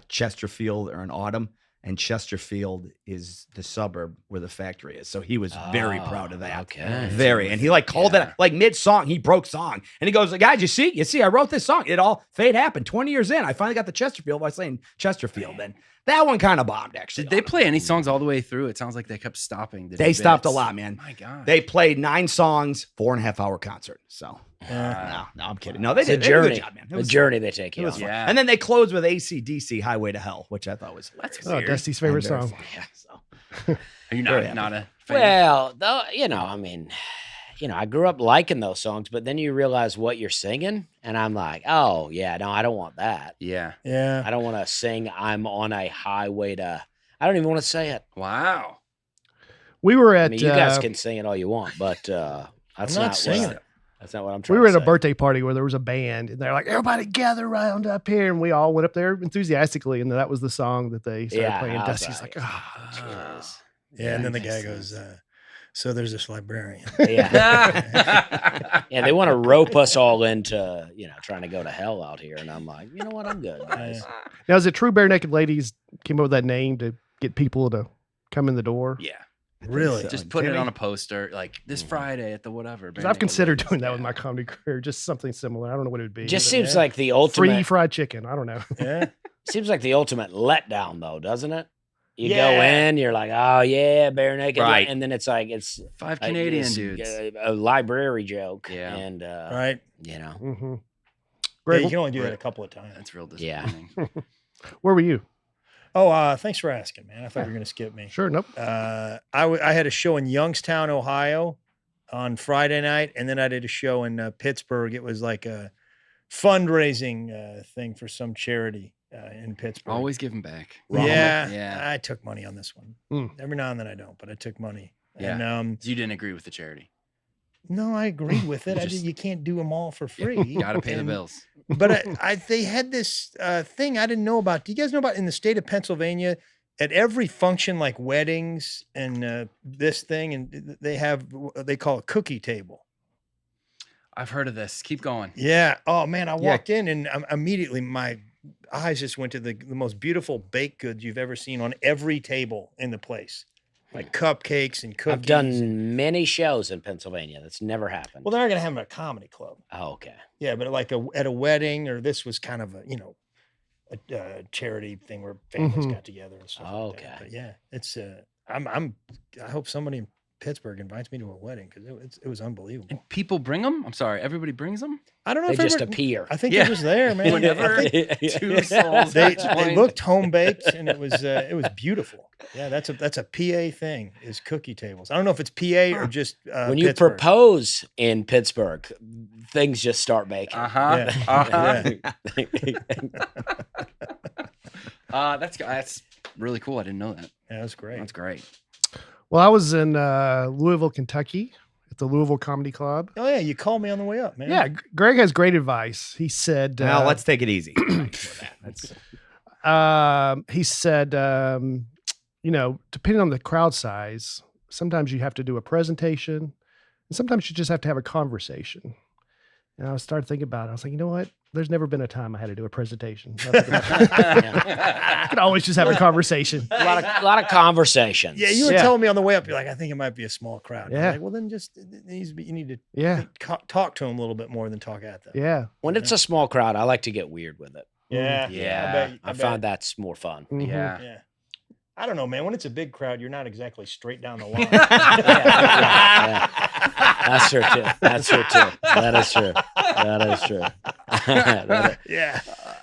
Chesterfield or an autumn, and Chesterfield is the suburb where the factory is. So he was very proud of that. Okay. Very. And he like called Yeah. it like mid song. He broke song. And he goes, guys, you see, I wrote this song. Fate happened 20 years in. I finally got the Chesterfield by saying Chesterfield. And that one kind of bombed, actually. Did they play any songs all the way through? It sounds like they kept stopping. They stopped a lot, man. My God. They played 9 songs, 4.5 hour concert. So Wow. no, I'm kidding. No, they It's a did. They did a journey. good job, man. It A was journey they take It you was on. fun. Yeah. And then they closed with AC/DC Highway to Hell, which I thought was hilarious. That's Oh, weird. Dusty's favorite And very song. fun. Yeah, so. Are you Very not happy. a fan? Well, though, I mean, I grew up liking those songs, but then you realize what you're singing, and I'm like, oh yeah, no, I don't want that. Yeah. Yeah. I don't want to sing I'm on a highway to. I don't even want to say it. Wow. We were I at mean, you guys can sing it all you want, but that's I'm not not singing what it. That's not what I'm trying we were to at a say. birthday party where there was a band, and they're like, "Everybody gather around up here," and we all went up there enthusiastically, and that was the song that they started Yeah, playing. I was Dusty's like, like, "Ah." Jeez. Yeah, and then the makes guy goes, sense. so there's this librarian. Yeah. Yeah, they want to rope us all into, trying to go to hell out here. And I'm like, you know what? I'm good, guys. Now, is it true Bare Naked Ladies came up with that name to get people to come in the door? Yeah. Really? so. Just put it Timmy? on a poster like this Friday at the whatever. 'Cause Bare I've Naked considered Ladies. doing that with Yeah. my comedy career, just something similar. I don't know what it would be. Just but seems yeah. like the free ultimate. fried chicken. I don't know. Yeah. Seems like the ultimate letdown, though, doesn't it? You go Yeah. in, you're like, oh yeah, bare naked, Right. and then it's like it's 5 a- Canadian this, dudes. a library joke, Yeah. and Right. Mm-hmm. Yeah, Greg, you can only do that a couple of times. That's real Yeah. disappointing. where were you? Oh, thanks for asking, man. I thought you were going to skip me. Sure, nope. I had a show in Youngstown, Ohio on Friday night, and then I did a show in Pittsburgh. It was like a fundraising thing for some charity in Pittsburgh. Always giving back. Yeah, Yeah. I took money on this one. Mm. Every now and then I don't, but I took money. Yeah. And You didn't agree with the charity. no, I agreed with it. Just- You can't do them all for free. You got to pay the And- bills. But they had this thing I didn't know about. Do you guys know about in the state of Pennsylvania? At every function, like weddings and this thing, and they call it cookie table. I've heard of this. Keep going. Yeah. Oh man, I Yeah. walked in and immediately my eyes just went to the most beautiful baked goods you've ever seen on every table in the place, like cupcakes and cookies. I've done many shows in Pennsylvania. That's never happened. Well, they're not gonna have them at a comedy club. Oh, okay. Yeah. Yeah, but like at a wedding, or this was kind of a charity thing where families Mhm. got together and stuff. Like Okay. that. But yeah, it's I hope somebody in Pittsburgh invites me to a wedding because it was unbelievable. And people bring them. I'm sorry, everybody brings them. I don't know They if just everybody- appear. I think Yeah. they're just there, man. Whenever I think two souls they join. looked home baked and it was beautiful. Yeah, that's a PA thing is cookie tables. I don't know if it's PA or just when you Pittsburgh. propose in Pittsburgh, things just start baking. Uh-huh. Yeah. Uh-huh. That's really cool. I didn't know that. Yeah, that's great. That's great. Well, I was in Louisville, Kentucky at the Louisville Comedy Club. Oh yeah, you called me on the way up, man. Yeah, Greg has great advice. He said, Now let's take it easy. That's he said, depending on the crowd size, sometimes you have to do a presentation, and sometimes you just have to have a conversation. And I started thinking about it. I was like, you know what? There's never been a time I had to do a presentation. I could always just have a conversation. A lot of conversations. Yeah, you were Yeah. telling me on the way up. You're like, I think it might be a small crowd. I'm Yeah. like, well, then just you need to Yeah, talk to them a little bit more than talk at them. yeah. When it's a small crowd, I like to get weird with it. Yeah. Yeah. I find that's more fun. Mhm. Yeah. Yeah. I don't know, man. When it's a big crowd, you're not exactly straight down the line. Yeah. That's true too. That's true too. That is true. That is true. Yeah.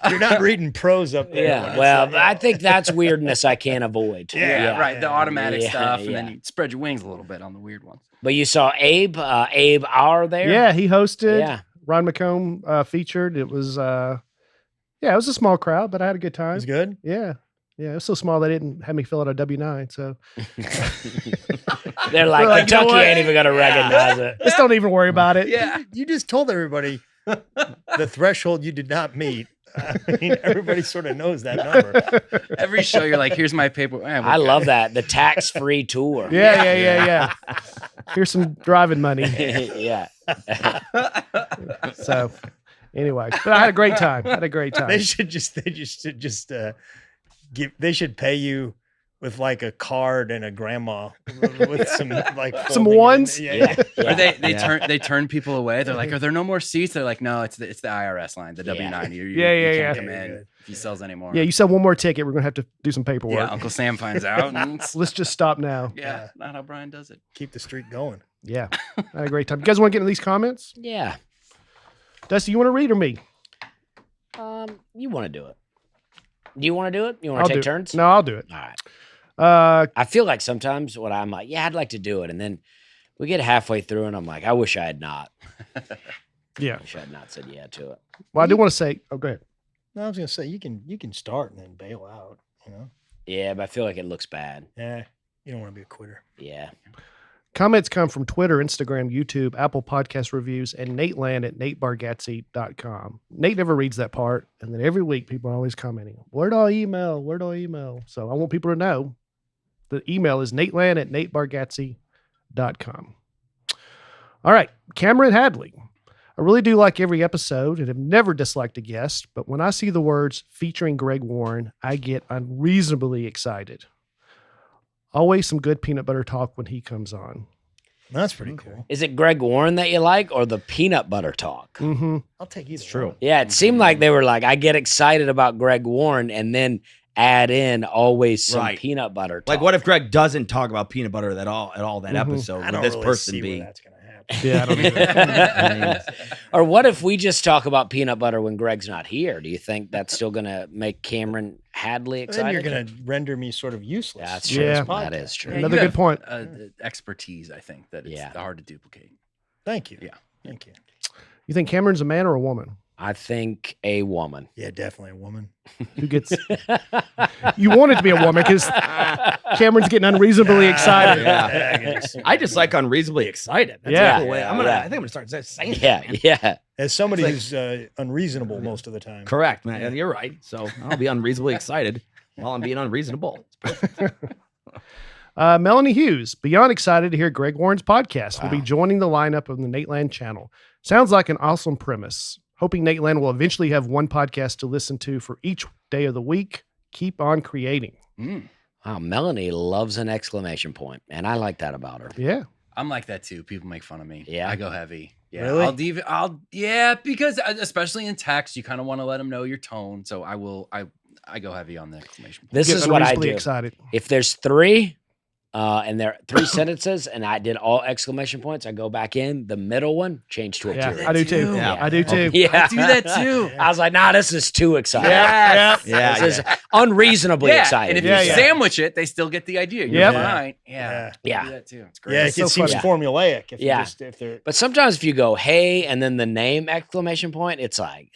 You're not reading prose up there. when Yeah. it's Well, like, I think that's weirdness I can't avoid. Yeah, Right. The automatic Yeah, stuff. And then yeah. you spread your wings a little bit on the weird ones. But you saw Abe R there. Yeah, he hosted. Yeah. Ron McComb featured. It was, it was a small crowd, but I had a good time. It's good. Yeah. Yeah, it was so small they didn't have me fill out a W-9. So They're like, Like, you know Kentucky what? ain't even gonna recognize it. just don't even worry about it. You just told everybody the threshold you did not meet. I mean, everybody sort of knows that number. Every show, you're like, here's my paper. I love that. The tax-free tour. Yeah. Here's some driving money. Yeah. So anyway, but I had a great time. They should they should pay you with like a card and a grandma with some like Some folding it in. ones? Yeah. Or they turn people away. They're like, are there no more seats? They're like, no, it's the IRS line, the W-9. You Yeah. can't come Yeah, in good. if he sells anymore. Yeah, you sell one more ticket, we're gonna have to do some Yeah, paperwork. Uncle Sam finds out. And it's- Let's just stop now. yeah, not how Brian does it. Keep the streak going. Yeah. I had a great time. You guys want to get into these comments? Yeah. Dusty, you want to read or me? You want to do it? Do you want to do it? You want I'll to do take it. turns? No, I'll do it. All right. I feel like sometimes when I'm like, yeah, I'd like to do it, and then we get halfway through, and I'm like, I wish I had not. Yeah. Wish I had not said yeah to it. Well, I do want to say, go ahead. No, I was gonna say you can start and then bail out. You know. Yeah, but I feel like it looks bad. Yeah. You don't want to be a quitter. Yeah. Comments come from Twitter, Instagram, YouTube, Apple Podcast reviews, and Nateland at natebargatze.com. Nate never reads that part. And then every week, people are always commenting, where do I email? Where do I email? So I want people to know the email is nateland at natebargatze.com. All right. Cameron Hadley. I really do like every episode and have never disliked a guest, but when I see the words featuring Greg Warren, I get unreasonably excited. Always some good peanut butter talk when he comes on. That's pretty cool. Is it Greg Warren that you like or the peanut butter talk? Mm-hmm. I'll take either. true. one. Yeah, it seemed like they were like, I get excited about Greg Warren and then add in always some Right. peanut butter talk. like, what if Greg doesn't talk about peanut butter at all that Mhm. episode? I With don't this really person see where being that's gonna happen. Yeah, I don't either. Or what if we just talk about peanut butter when Greg's not here? Do you think that's still going to make Cameron Hadley Then excited? you're gonna render me sort of useless. That's on true. this Yeah. podcast. That is true. Yeah, Another you good have, point. Expertise, I think, that it's Yeah. hard to duplicate. Thank you. Yeah. Thank you. You think Cameron's a man or a woman? I think a woman. Yeah, definitely a woman. Who gets? You want it to be a woman because Cameron's getting unreasonably excited. Yeah. I can just- I just like unreasonably excited. That's Yeah. the way. I think I'm gonna start saying that, Yeah, man. yeah. As somebody It's who's unreasonable most of the time. Correct, man. And you're right. So I'll be unreasonably excited while I'm being unreasonable. Melanie Hughes, beyond excited to hear Greg Warren's podcast. Will be Wow. joining the lineup of the Nateland channel. Sounds like an awesome premise. Hoping Nateland will eventually have one podcast to listen to for each day of the week. Keep on creating. Mm. Wow, Melanie loves an exclamation point, and I like that about her. Yeah. I'm like that too. People make fun of me. Yeah. I go heavy. Yeah. Really? Yeah, because especially in text, you kind of want to let them know your tone. So I go heavy on the exclamation point. This Get is what I unreasonably do. excited. If there's 3, and there are 3 sentences, and I did all exclamation points. I go back in the middle one, change to a Yeah, period. I do too. Yeah. I do too. Yeah, I do that too. I was like, nah, this is too exciting. Yes. Yeah, This is unreasonably Yeah, exciting. and if you Yeah, yeah. sandwich it, they still get the idea. You're Yep. fine. Yeah, Yeah. I do that too. It's great. Yeah, That's it so seems funny. formulaic. If Yeah. you just, if they're But sometimes if you go, hey, and then the name exclamation point, it's like,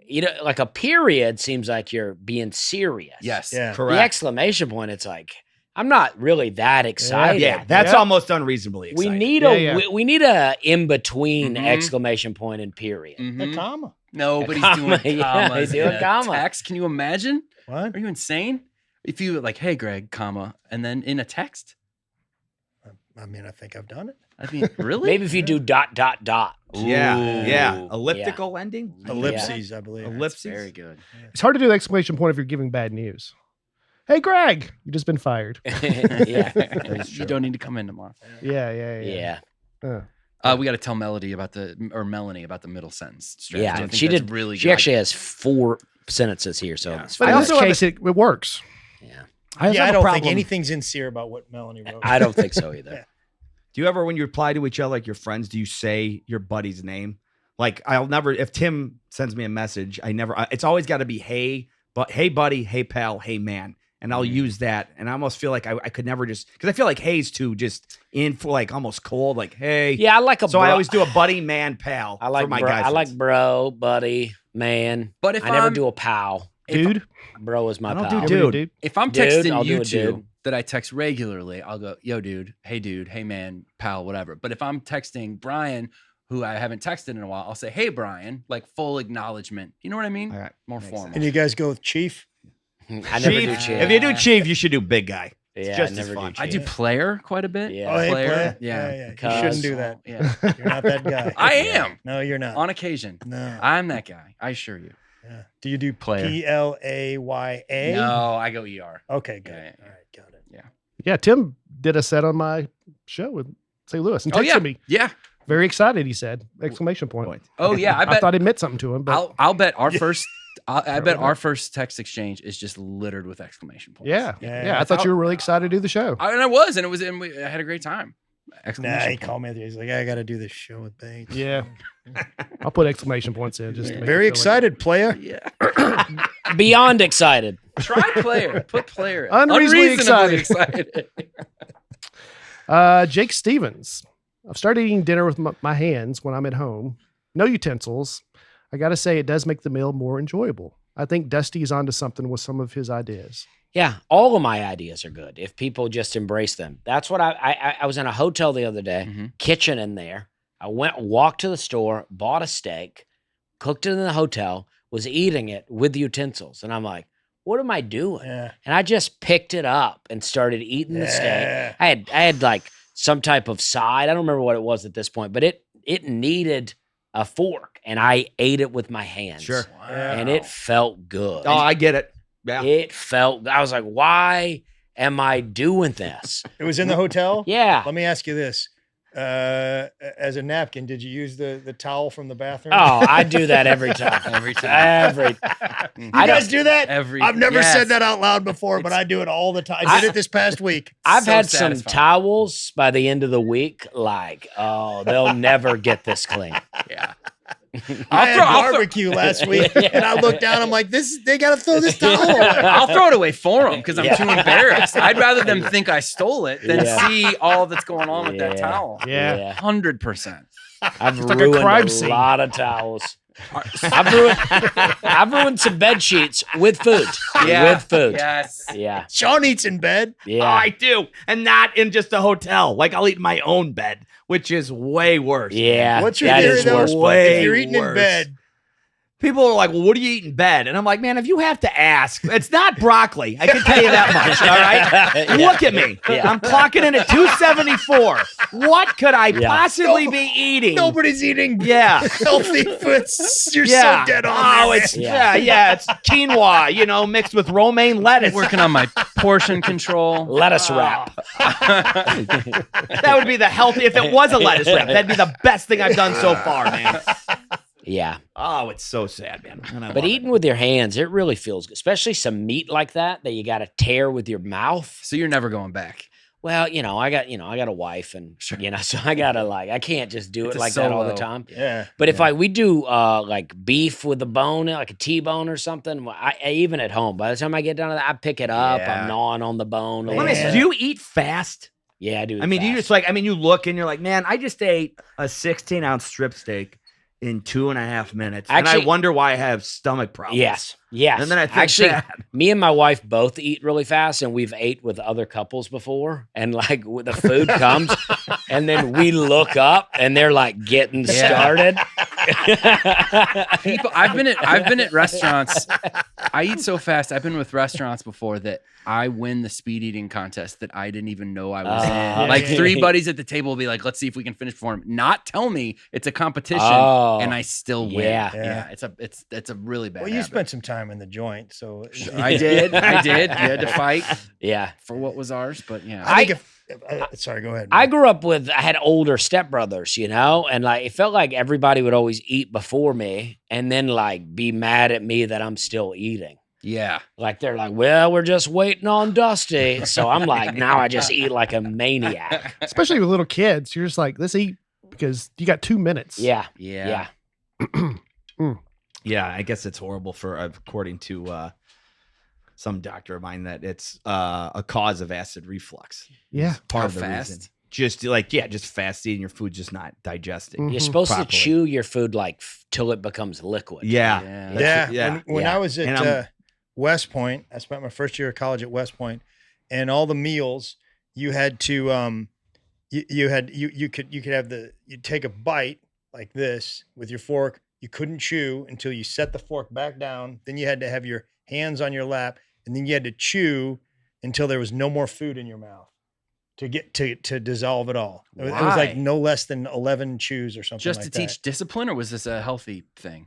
you know, like a period seems like you're being serious. Yes. yeah. The Correct. exclamation point, it's like, I'm not really that excited. Yeah, that's Yeah. almost unreasonably We exciting. need Yeah, we need a in between Mhm. exclamation point and period. Mhm. A comma. Nobody's comma, doing yeah, commas they do in a comma. text. Can you imagine? What? Are you insane? If you like, hey Greg, comma, and then in a text. I mean, I think I've done it. I mean, really? Maybe if you do dot dot dot. Yeah. Ooh, Elliptical ending. Ellipses, I believe. Ellipses. Very good. It's hard to do the exclamation point if you're giving bad news. Hey, Greg, you just been fired. Yeah. You don't need to come in tomorrow. Yeah. Yeah. We got to tell Melanie about the middle sentence strategy. Yeah. I think She that's did really. She good. actually has 4 sentences here. So Yeah. it's But in fine. this also have case, it works. Yeah. I Yeah, I have a don't problem. think anything's sincere about what Melanie wrote. I don't think so either. Do you ever, when you reply to each other, like your friends, do you say your buddy's name? Like I'll never, if Tim sends me a message, it's always got to be, hey buddy, hey pal, hey man. And I'll use that. And I almost feel like I could never just, because I feel like hey's too just in for like almost cold, like hey. Yeah, I like a So bro. I always do a buddy, man, pal. I like for my bro, guy I like friends. bro, buddy, man. But if I never I'm- do a pal. Dude, Bro is my I don't pal. do dude. If I'm Dude, texting I'll do you a two dude. that I text regularly, I'll go, yo, dude, hey man, pal, whatever. But if I'm texting Brian, who I haven't texted in a while, I'll say, hey, Brian, like full acknowledgement. You know what I mean? All right. More Makes formal. And you guys go with Chief? I never do Chief. chief. If you do chief, you should do big guy. Yeah, just I as never fun. do I chief. do player quite a bit. Yeah. Oh, hey, player. player. Yeah. You Because- shouldn't do that. Yeah. You're not that guy. I am No, you're not. on occasion. No. I'm that guy. I assure you. Yeah. Do you do Player. PLAYA? No, I go ER. Okay, good. Yeah, yeah, All right, got it. Yeah, Tim did a set on my show with St. Louis and Oh, texted yeah. me. Yeah. Very excited, he said. Exclamation point. Oh yeah. I I bet. thought it meant something to him, but I'll bet our first. I bet Apparently our not. first text exchange is just littered with exclamation points. yeah. Yeah, Yeah, I thought you were really excited to do the show. And I was, and it was, and I had a great time. Nah, Exclamation he point. called me. He's like, I got to do this show with Bates. Yeah. I'll put exclamation points in. Just to make Very it feel like- excited, player. Yeah. Beyond excited. Try player. Put player. Unreasonably excited. Jake Stevens. I've started eating dinner with my hands when I'm at home. No utensils. I got to say, it does make the meal more enjoyable. I think Dusty is onto something with some of his ideas. Yeah, all of my ideas are good if people just embrace them. That's what I was in a hotel the other day, Mhm. kitchen in there. I walked to the store, bought a steak, cooked it in the hotel, was eating it with utensils. And I'm like, what am I doing? Yeah. And I just picked it up and started eating the steak. Yeah. I had like some type of side. I don't remember what it was at this point, but it needed a fork and I ate it with my hands. Sure. And it felt good. Oh, I get it. Yeah. I was like, why am I doing this? It was in the hotel? Yeah. Let me ask you this. As a napkin, did you use the towel from the bathroom? Oh, I do that every time. Every time. You I guys don't- do that? Every. I've never yes. said that out loud before, but It's- I do it all the time. I did it this past week. I've So had some satisfying. towels by the end of the week, like, oh, they'll never get this clean. Yeah. I had I'll throw- barbecue last week, Yeah. and I looked down. I'm like, they got to throw this towel away. I'll throw it away for them because I'm Yeah. too embarrassed. I'd rather them think I stole it than Yeah. see all that's going on with that Yeah. towel. Yeah. 100%. I've It's like a ruined crime a scene. lot of towels. I've ruined some bed sheets with food. With food. Yes. Yeah. Sean eats in bed. Oh, Yeah. I do. And not in just a hotel. Like I'll eat in my own bed, which is way worse. Yeah. What's your that theory, is though? worse, Way If you're eating in worse. bed, People are like, well, what do you eat in bed? And I'm like, man, if you have to ask, it's not broccoli. I can tell you that much. All right. Yeah. Look at me. Yeah. I'm clocking in at 274. What could I Yeah. possibly be eating? nobody's eating Yeah. healthy foods. You're Yeah. so dead on. Oh, there, it's man. yeah. It's quinoa, mixed with romaine lettuce. Working on my portion control. Lettuce wrap. That would be the healthy. If it was a lettuce wrap, that'd be the best thing I've done so far, man. Yeah. Oh, it's so sad, man. And I But love eating with your hands, it really feels good, especially some meat like that you got to tear with your mouth. So you're never going back. Well, I got a wife, and so I gotta I can't just do It's it a like that all the solo. time. Yeah. But if we do like beef with a bone, like a T-bone or something, I even at home, by the time I get done with that, I pick it up. Yeah. I'm gnawing on the bone. Let me ask you, Yeah. do you eat fast? Yeah, I do. I mean, do you fast. just you look and you're like, man, I just ate a 16-ounce strip steak in 2.5 minutes. And Actually- I wonder why I have stomach problems. Yes. And then I think actually, that. me and my wife both eat really fast, and we've ate with other couples before. And when the food comes, and then we look up, and they're like getting started. People, I've been at restaurants. I eat so fast. I've been with restaurants before that I win the speed eating contest that I didn't even know I was in. Like 3 buddies at the table will be like, "Let's see if we can finish before him." Not tell me it's a competition, and I still win. Yeah. It's a really bad. Well, you habit. spent some time in the joint, so I did. You had to fight Yeah. for what was ours, but yeah. I think sorry, go ahead. I grew up I had older stepbrothers, and it felt like everybody would always eat before me and then be mad at me that I'm still eating. Yeah. Like they're like, well, we're just waiting on Dusty. So I'm like, now I just eat like a maniac. Especially with little kids. You're just like, let's eat because you got 2 minutes. Yeah. Yeah. Yeah, I guess it's horrible according to some doctor of mine, that it's a cause of acid reflux. Yeah. It's part How of the fast? reason. Just just fast eating your food, just not digesting. You're supposed properly. to chew your food till it becomes liquid. Yeah. Yeah. Yeah. When I was And at West Point, I spent my first year of college at West Point, and all the meals you had to you could you'd take a bite like this with your fork. You couldn't chew until you set the fork back down. Then you had to have your hands on your lap, and then you had to chew until there was no more food in your mouth to get to dissolve it all. It was like Why? no less than 11 chews or something. Just like to teach discipline, or was this a healthy thing?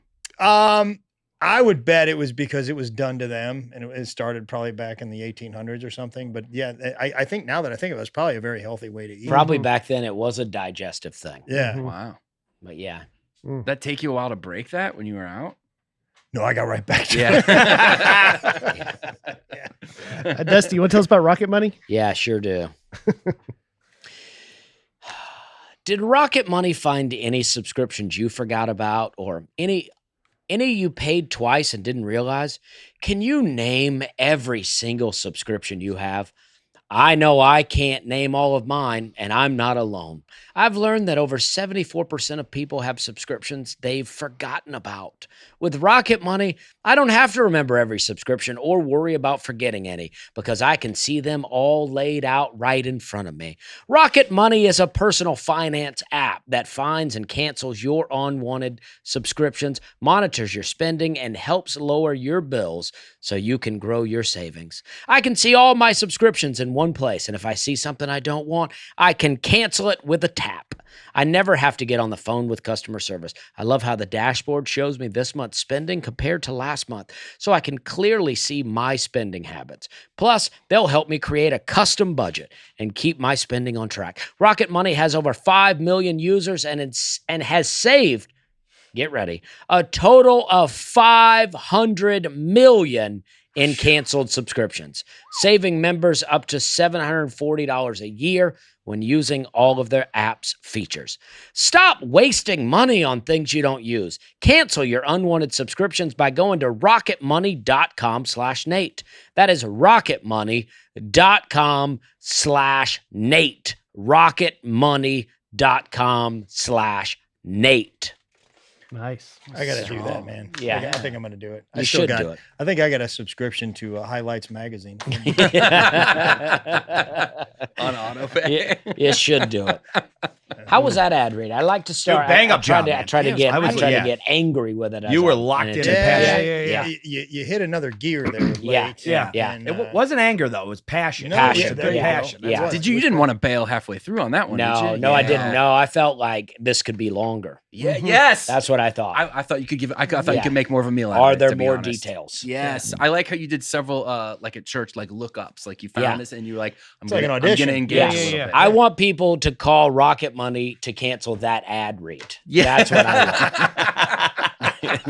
I would bet it was because it was done to them, and it started probably back in the 1800s or something. But yeah, I think now that I think of it, it's probably a very healthy way to eat. Probably back then it was a digestive thing. Yeah. Mhm. Wow. But yeah. That take you a while to break that when you were out? No, I got right back to Yeah. Dusty, you want to tell us about Rocket Money? Yeah, sure do. Did Rocket Money find any subscriptions you forgot about, or any you paid twice and didn't realize? Can you name every single subscription you have? I know I can't name all of mine, and I'm not alone. I've learned that over 74% of people have subscriptions they've forgotten about. With Rocket Money, I don't have to remember every subscription or worry about forgetting any, because I can see them all laid out right in front of me. Rocket Money is a personal finance app that finds and cancels your unwanted subscriptions, monitors your spending, and helps lower your bills so you can grow your savings. I can see all my subscriptions in one place, and if I see something I don't want, I can cancel it with a tap. I never have to get on the phone with customer service. I love how the dashboard shows me this month's spending compared to last month, so I can clearly see my spending habits. Plus, they'll help me create a custom budget and keep my spending on track. Rocket Money has over 5 million users and has saved, get ready, a total of 500 million in canceled subscriptions, saving members up to $740 a year when using all of their app's features. Stop wasting money on things you don't use. Cancel your unwanted subscriptions by going to rocketmoney.com/Nate. That is rocketmoney.com/Nate. rocketmoney.com/Nate. Nice. I got to do that, man. Yeah. I think I'm going to do it. You should do it. I think I got a subscription to Highlights magazine. On autopay. You should do it. How was that ad read? I like to start. Dude, bang up I tried job, to, I man. tried to get. I I was- tried yeah. to get angry with it. as You were a- locked and in it and took- passionate. Yeah. You hit another gear there. Yeah. Late, Yeah. and, It wasn't anger though; it was passion. No, Passion. yeah, there you Passion. go. Yeah. That's Did what you? it You was. didn't want to bail halfway through on that one, did you? No, I didn't. Yeah. No, I felt like this could be longer. Yeah. Yes. That's what I thought. I thought you could give. I thought Yeah. you could make more of a meal out Are of it. there to be more honest. details? Yes, I like how you did several, like at church, like lookups. Like you found Yeah. this, and you were like, It's like an I'm audition. gonna engage Yeah. a little bit. I want people to call Rocket Money to cancel that ad read. Yeah. That's what I want.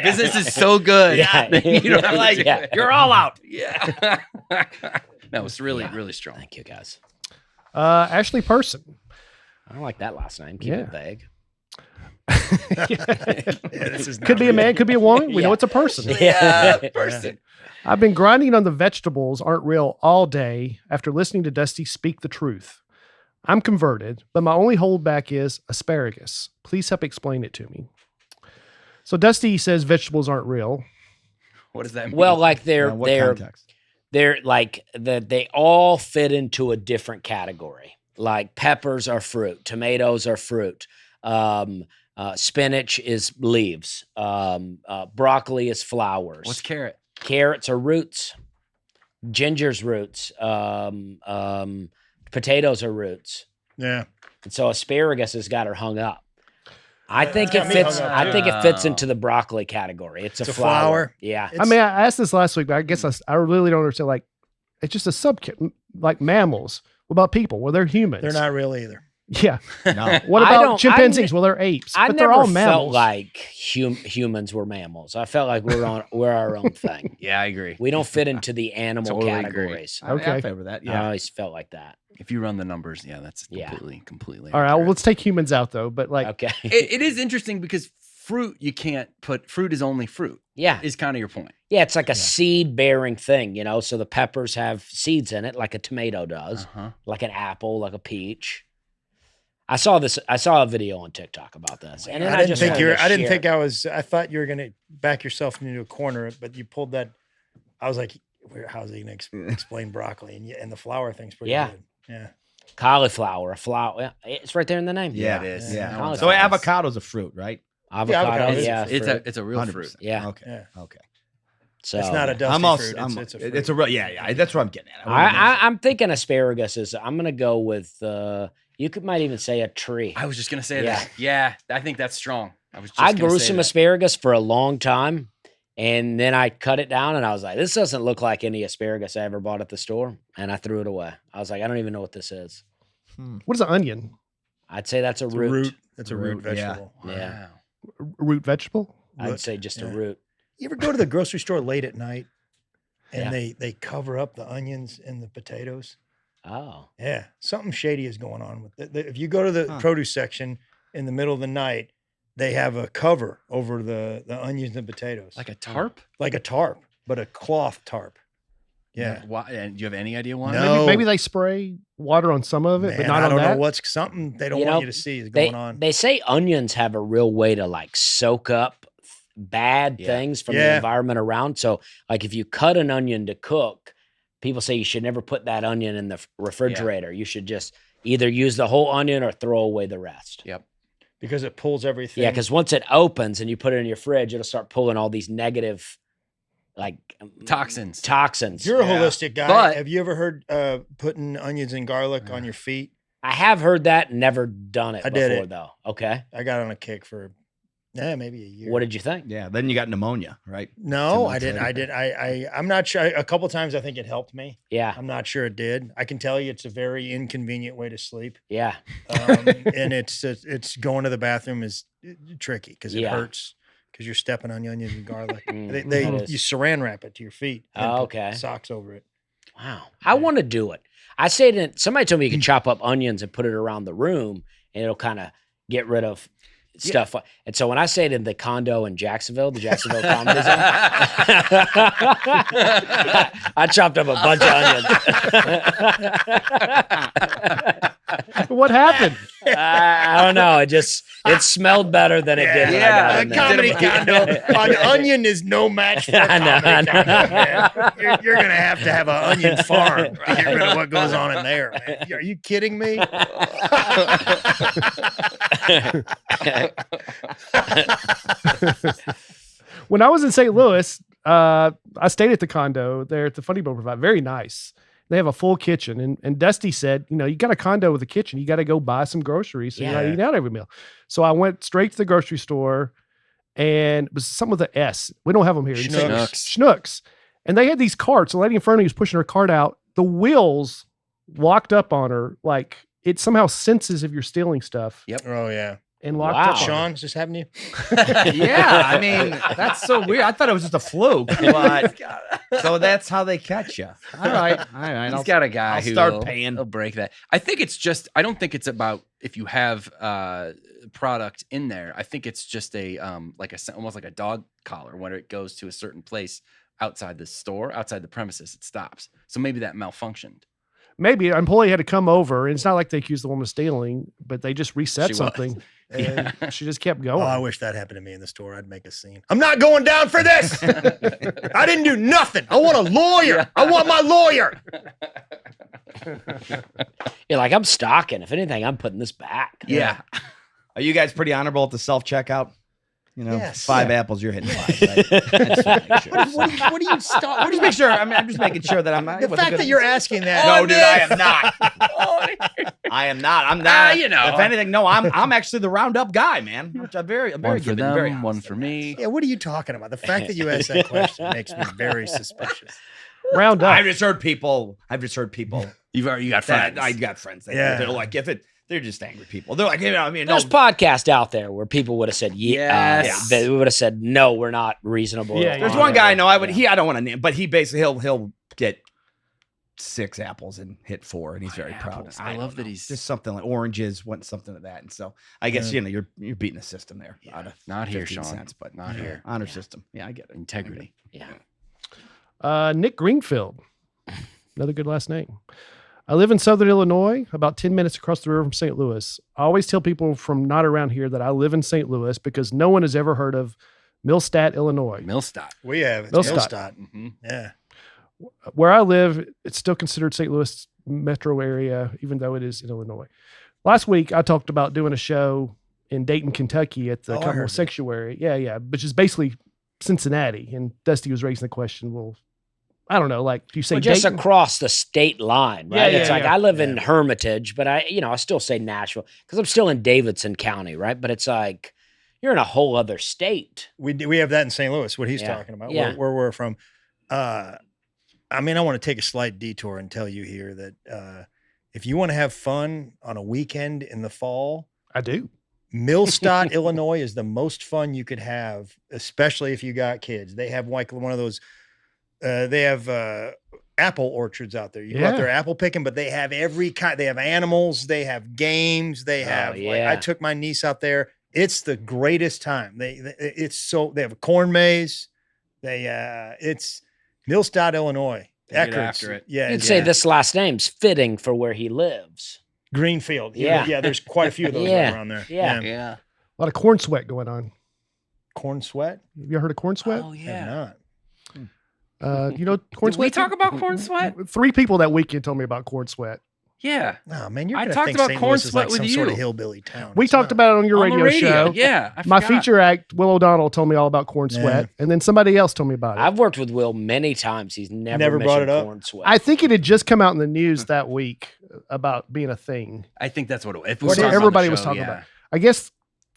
Business is so good. Yeah. You don't have to Like, do yeah. it. You're all out. Yeah. No, it's really, Yeah. really strong. Thank you, guys. Ashley Person. I don't like that last name. Keep it vague. This is Could be a man, could be a woman. We know it's a person. Person. I've been grinding on the vegetables aren't real all day after listening to Dusty speak the truth. I'm converted, but my only holdback is asparagus. Please help explain it to me. So Dusty says vegetables aren't real. What does that mean? Well, like What context? they're like they all fit into a different category. Like peppers are fruit, tomatoes are fruit, spinach is leaves, broccoli is flowers. What's carrot? Carrots are roots, ginger's roots, potatoes are roots, Yeah. and so asparagus has got her hung up. I think it got me fits. hung up, I too. think it fits into the broccoli category. It's a flower. Yeah. I mean, I asked this last week, but I guess I really don't understand. Like, it's just a like mammals. What about people? Well, they're humans. They're not real either. Yeah. No. What I about don't- chimpanzees? Well, they're apes, I but they're never all felt mammals. like humans were mammals. I felt like we're our own thing. Yeah, I agree. We don't fit into the animal Totally agree. categories. Okay. I favor that. I Yeah. always felt like that. If you run the numbers, yeah, that's Yeah. completely. All right, well, accurate. let's take humans out though. But like, Okay. It is interesting because fruit fruit is only fruit. Yeah. Is kind of your point. Yeah. It's like a seed bearing thing, So the peppers have seeds in it, like a tomato does, Uh-huh. like an apple, like a peach. I saw a video on TikTok about this, and then I didn't think wanted to I didn't share think it. I thought you were going to back yourself into a corner, but you pulled that. I was like, how's he going to explain broccoli? And the flour thing's pretty Yeah. good. Yeah. Cauliflower, a flower. Yeah, it's right there in the name. Yeah, it is. Yeah. That one's So Cauliflower. obvious. avocado's a fruit, right? Avocado. avocado is Yeah. a fruit. It's a real 100%. fruit. Yeah. Okay. Yeah. Okay. So It's not a dusty I'm also. fruit. It's a fruit. It's a real. Yeah. That's what I'm getting at. wanna mention- I'm thinking asparagus is. I'm gonna go with. Might even say a tree. I was just gonna say Yeah. that. Yeah, I think that's strong. I grew some asparagus for a long time, and then I cut it down, and I was like, "This doesn't look like any asparagus I ever bought at the store," and I threw it away. I was like, "I don't even know what this is." what is an onion? I'd say that's a It's a root. root. It's a root Root, yeah. vegetable. Yeah. Root vegetable? I'd Root, say just a yeah. root. You ever go to the grocery store late at night and Yeah. they cover up the onions and the potatoes? Oh, Yeah, something shady is going on with it. If you go to the Huh. produce section in the middle of the night, they have a cover over the onions and potatoes, Like a tarp. like a tarp, but a cloth tarp. Yeah. Why? And do you have any idea why? No. Maybe they spray water on some of it, but Man, not I on don't that. know what's something they don't You want know, you to see is they going on. they say onions have a real way to like soak up bad Yeah. things from the Yeah. environment around. So, like if you cut an onion to cook, people say you should never put that onion in the refrigerator. You should just either use the whole onion or throw away the rest. Yep. Because it pulls everything. Yeah, because once it opens and you put it in your fridge, it'll start pulling all these negative, like Toxins. Toxins. you're a Yeah. holistic guy. But- Have you ever heard putting onions and garlic on your feet? I have heard that, never done it I did before it. though. Okay, I got on a kick for maybe a year. what did you think? Yeah. Then you got pneumonia, right? No, 2 I months didn't. later. I'm not sure. A couple times I think it helped me. Yeah, I'm not sure it did. I can tell you it's a very inconvenient way to sleep. yeah, And it's going to the bathroom is tricky because it Yeah. hurts because you're stepping on onions and garlic. Mm, They that is. you saran wrap it to your feet. and Oh, put okay. Socks over it. Wow. I want to do it. I say that somebody told me you could chop up onions and put it around the room and it'll kind of get rid of stuff. And so when I stayed in the condo in Jacksonville, the Jacksonville Comedy Zone, I chopped up a bunch of onions. What happened? I don't know. It smelled better than it did when I got a in there. comedy condo. An onion is no match for a I know, comedy I know. condo, man. You're going to have an onion farm to get rid of what goes on in there, man. Are you kidding me? When I was in St. Louis, I stayed at the condo there at the Funny Bone Provide. Very nice. They have a full kitchen. And Dusty said, you got a condo with a kitchen. You got to go buy some groceries so you're not Yeah. eating out every meal. So I went straight to the grocery store and it was something with an S. We don't have them here. Schnucks. And they had these carts. The lady in front of me was pushing her cart out. The wheels locked up on her. Like it somehow senses if you're stealing stuff. Yep. Oh, yeah. and locked Wow. up. Sean, is this happening to you? Yeah, I mean, that's so weird. I thought it was just a fluke, but so that's how they catch you. All right. He's got a guy I'll who start will, paying. He'll break that. I think it's just. I don't think it's about if you have product in there. I think it's just a almost like a dog collar. When it goes to a certain place outside the store, outside the premises, it stops. So maybe that malfunctioned. Maybe an employee had to come over, and it's not like they accused the woman of stealing, but they just reset She was. something, and she just kept Oh, going. I wish that happened to me in the store. I'd make a scene. I'm not going down for this. I didn't do nothing. I want a lawyer. I want my lawyer. You're like, I'm stocking. If anything, I'm putting this back. Yeah. Are you guys pretty honorable at the self-checkout? You know, Yes. 5 apples, you're hitting 5, right? I just wanna make sure. What do you stop? Just make sure. I mean, I'm just making sure that I'm not. The fact that you're asking that. No, dude, I am not. I am not. I'm not. You know. If anything, no, I'm actually the roundup guy, man. Which I'm very One for giving, very them, one honest for in that. me. Yeah, what are you talking about? The fact that you asked that question makes me very suspicious. Round up. I've just heard people. You got friends. I got friends. That Yeah. They're like, they're just angry people. They're like, I mean, There's no, podcasts out there where people would have said, Yes. they would have said, no, we're not reasonable. Yeah, there's yeah. one guy I know. I don't want to name, but he basically he'll get 6 apples and hit 4, and he's very proud. Apples. of it. I love don't that know. he's- just something like oranges, want something like that, and so I guess Yeah. you're beating the system there. Out of Not here, 15 Sean. cents, but Not here. honor system. Yeah, I get it. Integrity. Yeah. Nick Greenfield, another good last name. I live in Southern Illinois, about 10 minutes across the river from St. Louis. I always tell people from not around here that I live in St. Louis because no one has ever heard of Millstadt, Illinois. Millstock. We have. It's Millstadt. Millstadt. Mm-hmm. Yeah. Where I live, it's still considered St. Louis metro area, even though it is in Illinois. Last week, I talked about doing a show in Dayton, Kentucky at the Oh, I heard Commonwealth that. Sanctuary. Yeah, which is basically Cincinnati. And Dusty was raising the question, well, I don't know, like, do you say Well, just Dayton? across the state line, right? Yeah, It's yeah, like yeah. I live in Yeah. Hermitage, but I still say Nashville because I'm still in Davidson County, right? But it's like you're in a whole other state. We have that in St. Louis, what he's Yeah. talking about, Yeah. where we're from. I mean, I want to take a slight detour and tell you here that if you want to have fun on a weekend in the fall, I do. Millstadt, Illinois is the most fun you could have, especially if you got kids. They have like one of those, they have apple orchards out there. You go out Yeah. there apple picking, but they have every kind. They have animals, they have games, they have, like, yeah. I took my niece out there. It's the greatest time. They have a corn maze. It's Millstadt, Illinois. They get Eckert's. after it. Yeah. You'd yeah. say this last name's fitting for where he lives. Greenfield. Yeah. Yeah. There's quite a few of those Yeah. right around there. Yeah. Yeah. A lot of corn sweat going on. Corn sweat? Have you heard of corn sweat? Oh Have yeah. not. You know corn Did we sweat? talk about corn sweat? 3 people that weekend told me about corn sweat. Yeah. No, man, you're I gonna talked think about St. corn Louis is sweat like with some sort of you. hillbilly town. We It's talked not. about it on your On the radio, show. Yeah. I My forgot. feature act, Will O'Donnell, told me all about corn Yeah. sweat, and then somebody else told me about it. I've worked with Will many times. He's never brought it mentioned up? corn sweat. I think it had just come out in the news that week about being a thing. I think that's what it was. If we What were talking about the everybody was show, talking yeah. about. I guess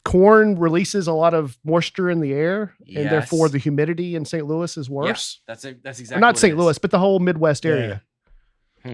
corn releases a lot of moisture in the air, and Yes. therefore the humidity in St. Louis is worse. That's exactly Or not what it St. is. Louis, but the whole Midwest area.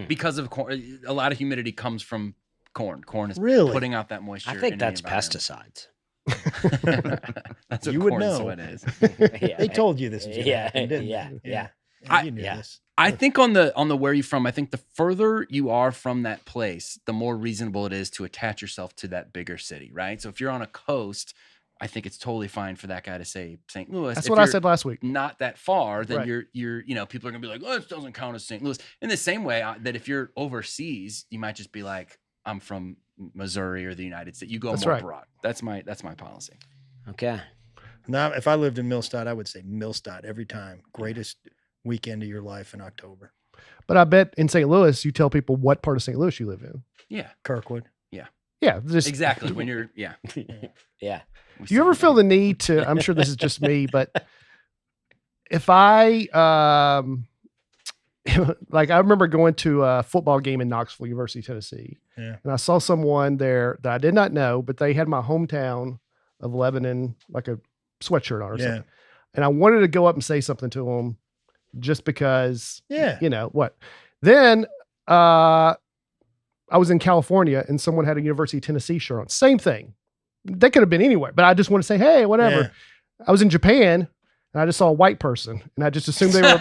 Because of corn. A lot of humidity comes from corn. Corn is Really? putting out that moisture. I think in the that's environment. pesticides. That's what You would corn know. sweat is. Yeah. They told you this. Yeah, Didn't yeah, they? yeah. You knew yeah. this. I think on the where you from, I think the further you are from that place, the more reasonable it is to attach yourself to that bigger city, right? So if you're on a coast, I think it's totally fine for that guy to say St. Louis. That's If what I you're said last week. Not that far, then Right. you're people are gonna be like, oh, this doesn't count as St. Louis. In the same way that if you're overseas, you might just be like, I'm from Missouri or the United States. You go That's more right. broad. That's my policy. Okay. Now, if I lived in Millstadt, I would say Millstadt every time. Greatest weekend of your life in October. But I bet in St. Louis, you tell people what part of St. Louis you live in. Yeah, Kirkwood. Yeah, just exactly. When you're Yeah. Do you ever feel the need to? I'm sure this is just me, but if I like, I remember going to a football game in Knoxville, University of Tennessee, Yeah. and I saw someone there that I did not know, but they had my hometown of Lebanon like a sweatshirt on or Yeah. something, and I wanted to go up and say something to them, just because, Yeah. you know what? Then I was in California, and someone had a University of Tennessee shirt on. Same thing. They could have been anywhere, but I just want to say, hey, whatever. Yeah. I was in Japan and I just saw a white person and I just assumed they were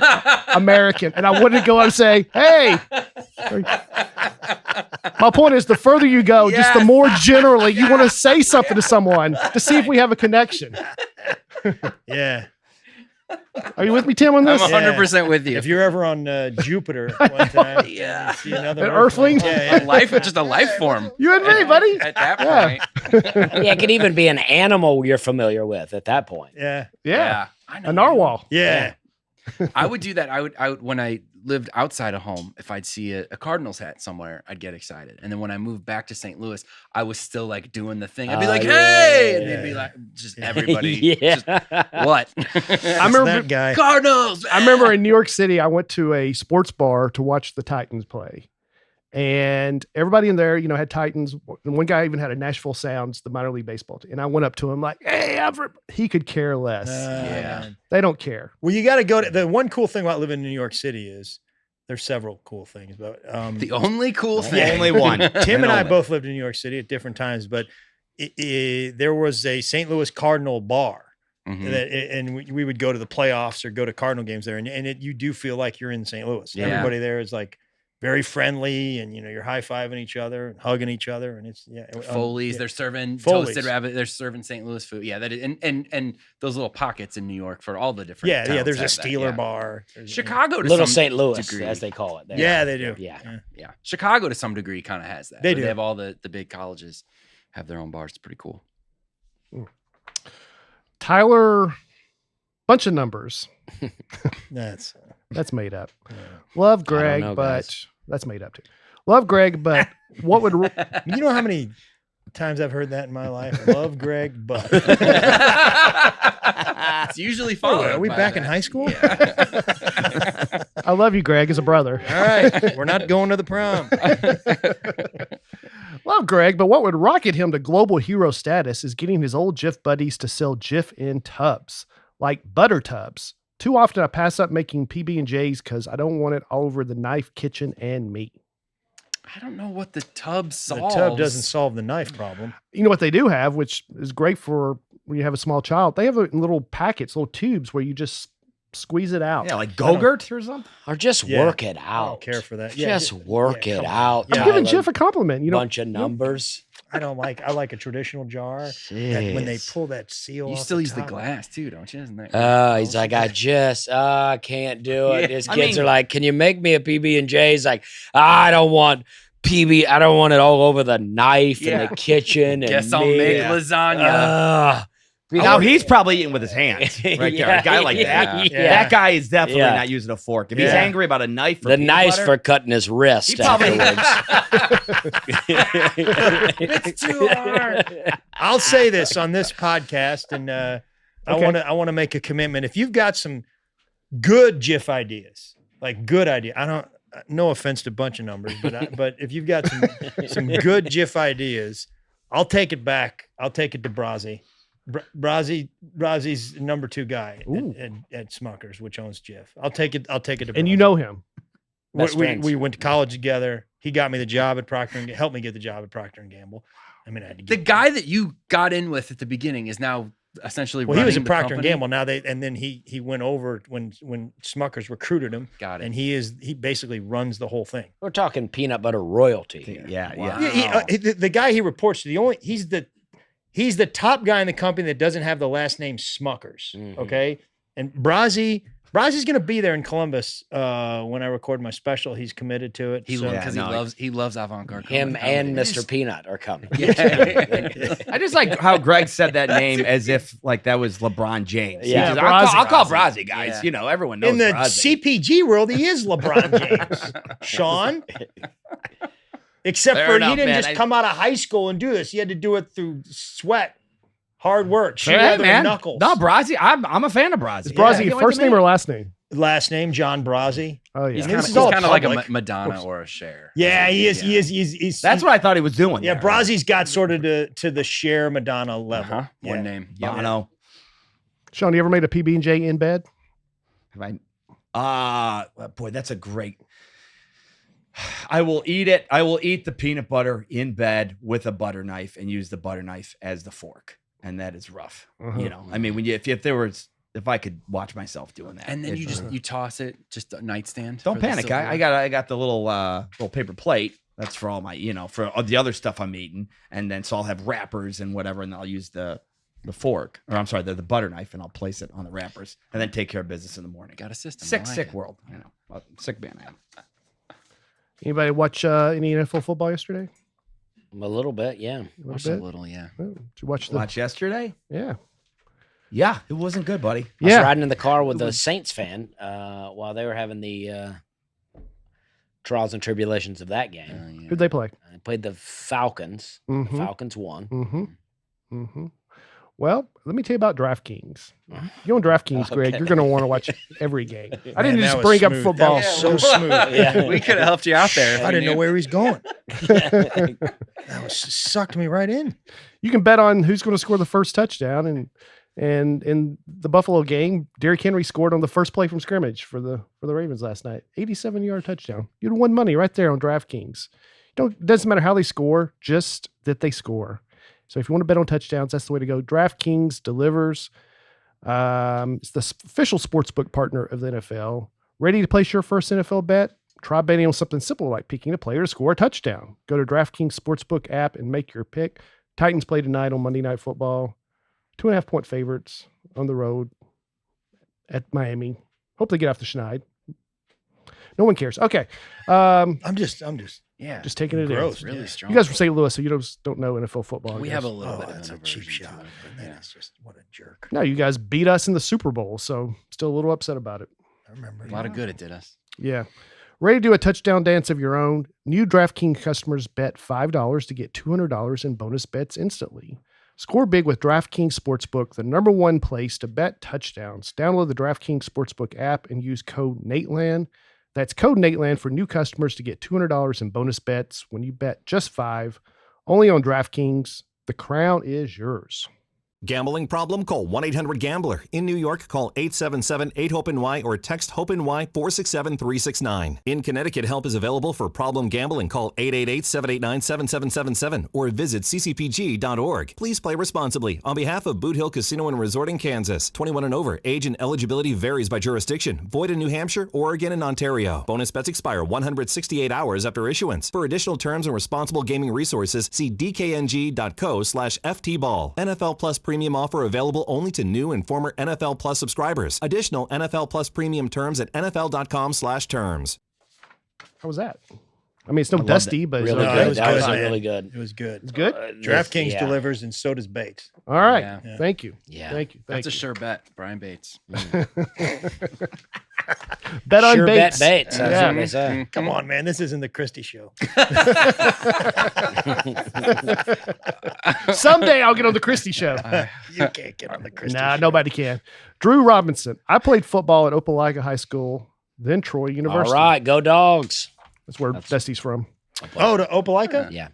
American. And I wanted to go out and say, hey. My point is, the further you go, just the more generally you want to say something to someone to see if we have a connection. Yeah. Are you with me, Tim, on I'm this? 100% with you. If you're ever on Jupiter one time, Yeah. you see another An earthling? Yeah, A life, just a life form. You and me, buddy. At that Yeah. point. Yeah, it could even be an animal you're familiar with at that point. yeah. Yeah. I know. A narwhal. Yeah. I would do that. I would when I lived outside of home, if I'd see a Cardinals hat somewhere, I'd get excited. And then when I moved back to St. Louis, I was still like doing the thing. I'd be like, hey, and they'd be like, just everybody. Yeah. Just, what? I remember that guy. Cardinals. I remember in New York City, I went to a sports bar to watch the Titans play. And everybody in there, had Titans. And one guy even had a Nashville Sounds, the minor league baseball team. And I went up to him like, hey, he could care less. Yeah. They don't care. Well, you got to go to the one cool thing about living in New York City is there's several cool things, but The only cool thing. Only one. Tim and I only. both lived in New York City at different times, but there was a St. Louis Cardinal bar. Mhm. And we would go to the playoffs or go to Cardinal games there, and you do feel like you're in St. Louis. Yeah. Everybody there is like very friendly, and you're high-fiving each other and hugging each other, and it's Foley's, yeah. they're serving Foley's. toasted rabbit, they're serving St. Louis food. Yeah, that is, and those little pockets in New York for all the different yeah. towns There's a have that, Steeler yeah. bar. There's, Chicago to Little some St. Louis, degree. as they call it. There. Yeah, they do. Yeah. Yeah. Chicago to some degree kind of has that. They So do. They have all the big colleges have their own bars. It's pretty cool. Tyler, bunch of numbers. That's That's made up. Love Greg, know, but guys. that's made up too. Love Greg, but what would you know how many times I've heard that in my life? Love Greg, but It's usually followed. are we by back in that. high school? Yeah. I love you, Greg, as a brother. All right, we're not going to the prom. Love Greg, but what would rocket him to global hero status is getting his old Jif buddies to sell Jif in tubs, like butter tubs. Too often I pass up making PB&Js because I don't want it all over the knife, kitchen, and me. I don't know what the tub The solves. tub doesn't solve the knife problem. You know what they do have, which is great for when you have a small child? They have it in little packets, little tubes where you just squeeze it out. Yeah, like Go-Gurt or something. Or just Yeah. work it I out. don't care for that. Just work it come on. out. Yeah. I'm giving Tyler. Jif a compliment. Bunch of numbers. I like a traditional jar. That when they pull that seal, You off still use the top. glass too, don't you? Isn't that? He's like, I can't do it. Yeah, His I kids mean- are like, can you make me a PB&J? He's like, I don't want I don't want it all over the knife in Yeah. the kitchen. And Guess I'll me. make lasagna. Ugh. Now he's probably eating with his hands, right there. Yeah, A guy like that. yeah. That guy is definitely Yeah. not using a fork. If he's Yeah. angry about a knife, or The peanut knife's butter, for cutting his wrist he probably. afterwards. It's too hard. I'll say this on this podcast, and I want to make a commitment. If you've got some good GIF ideas, like good idea, I don't. No offense to bunch of numbers, but if you've got some good GIF ideas, I'll take it back. I'll take it to Brazzi. Brazzi's number 2 guy at Smuckers, which owns GIF. I'll take it to Brazzi. And you know him. Best we friends. went to college together. He got me the job at Procter and helped me get the job at Procter and Gamble. I mean, I had to The get guy that you got in with at the beginning is now essentially. Well, he was running at the Procter and company? Gamble. Now and then he went over when Smuckers recruited him, Got it. and he basically runs the whole thing. We're talking peanut butter royalty here. Yeah, Wow. yeah. The guy he reports to, he's the top guy in the company that doesn't have the last name Smuckers. Mhm. Okay, and Brazzi's going to be there in Columbus when I record my special. He's committed to it. He so- because no, he loves avant-garde. Him comedy. and Mr. Peanut are coming. Yeah. I just like how Greg said that name as if like that was LeBron James. Yeah, He just, I'll call Brazzi. Brazzi, guys. Yeah. You know, everyone knows in the Brazzi. CPG world, he is LeBron James, Sean. Except Fair for enough, he didn't man. just come out of high school and do this. He had to do it through sweat, hard work, shoe Hey, leather, man. and knuckles. No, Brazzi. I'm a fan of Brazzi. Is Brazzi Yeah, first name or last name? Last name John Brazzi. Oh, yeah. He's I mean, kind this is of all like a public. Madonna or a Cher. Yeah, he is. Yeah. He's That's what I thought he was doing. Yeah, there. Brazzi's got sort of to the Cher Madonna level. Uh-huh. Yeah. One name. Yep. Bono. Sean, you ever made a PB&J in bed? Have I? Boy, that's a great. I will eat it. I will eat the peanut butter in bed with a butter knife and use the butter knife as the fork. And that is rough. You know, I mean, when you if I could watch myself doing that. And then you toss it just a nightstand. Don't for the panic. silverware. I got the little paper plate. That's for all my, for all the other stuff I'm eating. And then so I'll have wrappers and whatever, and I'll use the fork, or I'm sorry, the butter knife, and I'll place it on the wrappers and then take care of business in the morning. Got a system. Sick, I like sick it. world. Sick man I am. Anybody watch any NFL football yesterday? A little bit, yeah. Watched a little, yeah. Oh, did you watch the? Watch yesterday? Yeah. Yeah, it wasn't good, buddy. I was Yeah. riding in the car with a Saints fan while they were having the trials and tribulations of that game. Yeah. Who'd they play? I played the Falcons. Mm-hmm. Falcons won. Mm-hmm. Mm-hmm. Well, let me tell you about DraftKings. You own DraftKings, Greg. Okay. You're going to want to watch every game. I Man, didn't that just was bring up smooth. football. That was so smooth. Yeah. We could have helped you out there. I didn't know where he's going. That sucked me right in. You can bet on who's going to score the first touchdown, and in the Buffalo game, Derrick Henry scored on the first play from scrimmage for the Ravens last night. 87-yard touchdown. You'd won money right there on DraftKings. It doesn't matter how they score, just that they score. So if you want to bet on touchdowns, that's the way to go. DraftKings delivers. It's the official sportsbook partner of the NFL. Ready to place your first NFL bet? Try betting on something simple like picking a player to score a touchdown. Go to DraftKings Sportsbook app and make your pick. Titans play tonight on Monday Night Football. 2.5-point favorites on the road at Miami. Hope they get off the schneid. No one cares. Okay. I'm just Yeah. Just taking it gross. in. Really strong. You guys from St. Louis, so you don't know NFL football. I We guess. have a little Oh, bit of that's an a cheap aversion to shot. it, But but then yeah. it's just what a jerk. No, you guys beat us in the Super Bowl, so still a little upset about it. I remember A lot of good it did us. Yeah. Ready to do a touchdown dance of your own? New DraftKings customers bet $5 to get $200 in bonus bets instantly. Score big with DraftKings Sportsbook, the number one place to bet touchdowns. Download the DraftKings Sportsbook app and use code Nateland. That's code Nateland for new customers to get $200 in bonus bets when you bet just $5. Only on DraftKings. The crown is yours. Gambling problem? Call 1-800-GAMBLER. In New York, call 877-8-HOPE-NY or text HOPE-NY 467-369. In Connecticut, help is available for problem gambling. Call 888-789-7777 or visit ccpg.org. Please play responsibly. On behalf of Boot Hill Casino and Resort in Kansas, 21 and over, age and eligibility varies by jurisdiction. Void in New Hampshire, Oregon, and Ontario. Bonus bets expire 168 hours after issuance. For additional terms and responsible gaming resources, see dkng.co/ftball. NFL Plus Premium offer available only to new and former NFL Plus subscribers. Additional NFL Plus Premium terms at nfl.com/terms. How was that? I mean, it's no loved dusty, but it's Really No, okay. it was good. That was good, man. really good. It was good. It's good. DraftKings Yeah. delivers, and so does Bates. All right. Yeah. Yeah. Thank you. Yeah. Thank you. Thank That's a you. sure bet, Brian Bates. Bet on Sure bet Bates. Bates. That's Yeah. what they say. Come on, man. This isn't the Christie show. Someday I'll get on the Christie show. You can't get on the Christie Nah, show. nobody can. Drew Robinson. I played football at Opelika High School, then Troy All University. right, go dogs. That's where Dusty's from. Oh, to Opelika? Yeah.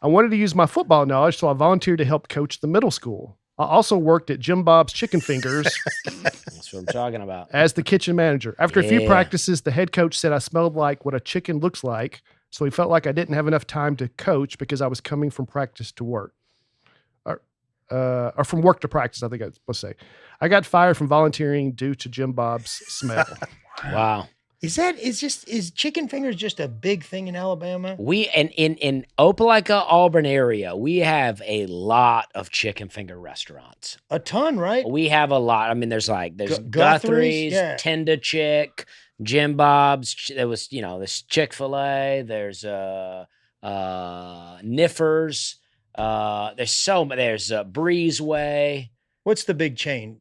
I wanted to use my football knowledge, so I volunteered to help coach the middle school. I also worked at Jim Bob's Chicken Fingers That's what I'm talking about. as the kitchen manager. After a few Yeah. practices, the head coach said I smelled like what a chicken looks like, so he felt like I didn't have enough time to coach because I was coming from practice to work. Or from work to practice, I think I was supposed to say. I got fired from volunteering due to Jim Bob's smell. Wow. Is chicken fingers just a big thing in Alabama? We and in Opelika, Auburn area, we have a lot of chicken finger restaurants. A ton, right? We have a lot. I mean, there's Guthrie's? Guthrie's, Yeah. Tenda Chick, Jim Bob's. There was, this Chick-fil-A. There's Niffers. There's Breezeway. What's the big chain?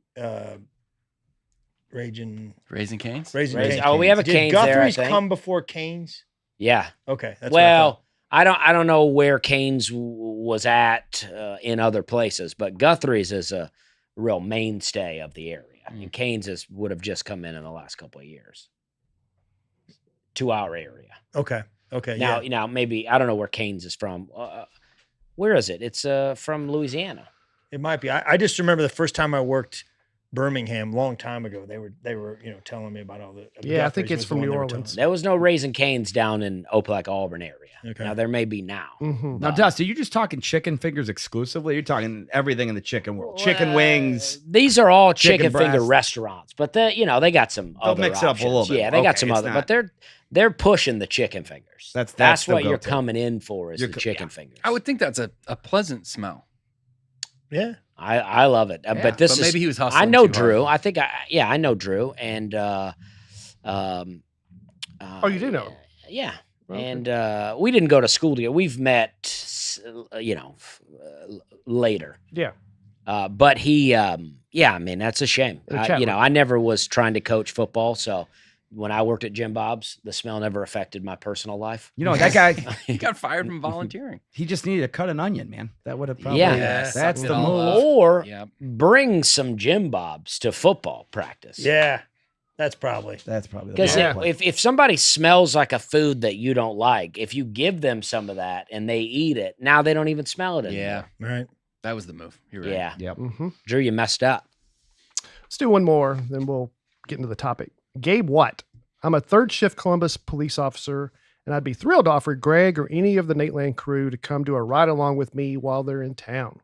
Raising Cane's? Cane's. Oh, we have a Did Cane's there, I Guthrie's think. come before Cane's? Yeah. Okay, that's what I thought. Well, I don't know where Cane's was at in other places, but Guthrie's is a real mainstay of the area, and Cane's would have just come in the last couple of years to our area. Okay. Now, yeah. maybe I don't know where Cane's is from. Where is it? It's from Louisiana. It might be. I just remember the first time I worked Birmingham long time ago. They were telling me about all the. Yeah, I think Guthries it's was the from one New they were Orleans. telling There was no Raising Cane's down in Opelika, Auburn area. Okay. Now there may be now. Mhm. Now, Dusty, you're just talking chicken fingers exclusively. You're talking everything in the chicken world. Chicken wings. These are all chicken chicken finger breast. restaurants, but they got some They'll other mix it up a little options. bit Yeah, more. they got Okay, some it's other, not- but they're pushing the chicken fingers. That's the what you're go-to. coming in for is You're the co- chicken fingers. I would think that's a pleasant smell. Yeah. I love it, Yeah, but this But is maybe he was hustling. I know too hard. Drew. I think I know Drew, and Oh, you do know him? Yeah. Okay. And we didn't go to school together. We've met, later. Yeah. But he, I mean, that's a shame. In the chat room. I never was trying to coach football, so when I worked at Jim Bob's, the smell never affected my personal life. That guy, He got fired from volunteering. he just needed to cut an onion, man. That would have probably. Yeah. That's Sucked the it all move. up. Or Yeah. bring some Jim Bob's to football practice. Yeah. That's probably. That's probably the Because best play. if somebody smells like a food that you don't like, if you give them some of that and they eat it, now they don't even smell it anymore. Yeah. Right. That was the move. You're right. Yeah. Yep. Mm-hmm. Drew, you messed up. Let's do one more, then we'll get into the topic. Gabe Watt. I'm a third shift Columbus police officer, and I'd be thrilled to offer Greg or any of the Nateland crew to come do a ride along with me while they're in town.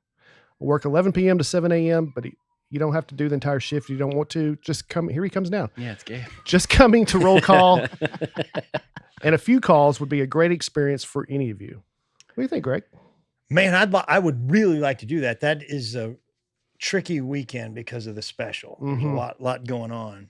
We'll work 11 p.m. to 7 a.m., but you don't have to do the entire shift if you don't want to. Just come. Here he comes now. Yeah, it's Gabe. Just coming to roll call and a few calls would be a great experience for any of you. What do you think, Greg? Man, I would really like to do that. That is a tricky weekend because of the special. There's Mhm. a lot going on.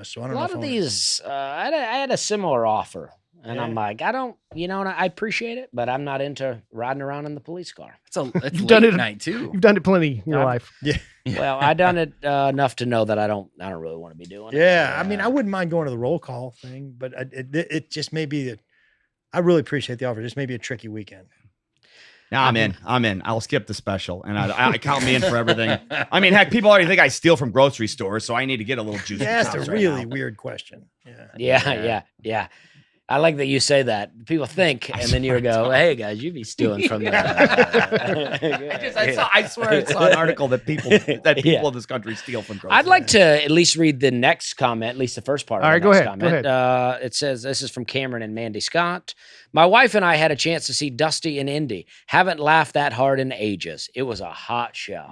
So I don't A know. lot if of I wanna- these, I had a similar offer, and Yeah. I'm like, I don't, I appreciate it, but I'm not into riding around in the police car. It's You've late done it- night too. You've done it plenty in your I've- life. Well, I done it enough to know that I don't really want to be doing it. Yeah, I mean, I wouldn't mind going to the roll call thing, but it just may be that. I really appreciate the offer. Just maybe a tricky weekend. Now I'm in. I'll skip the special, and I count me in for everything. I mean, heck, people already think I steal from grocery stores, so I need to get a little juicy. Yeah, that's a sauce really right now. weird question. Yeah. Yeah. I like that you say that. People think, and then you go, "Hey guys, you be stealing from the." I swear I saw an article that people Yeah. in this country steal from grocery. I'd like to at least read the next comment, at least the first part. All of right, the go next ahead, go comment. It says, "This is from Cameron and Mandy Scott. My wife and I had a chance to see Dusty in Indy. Haven't laughed that hard in ages. It was a hot show.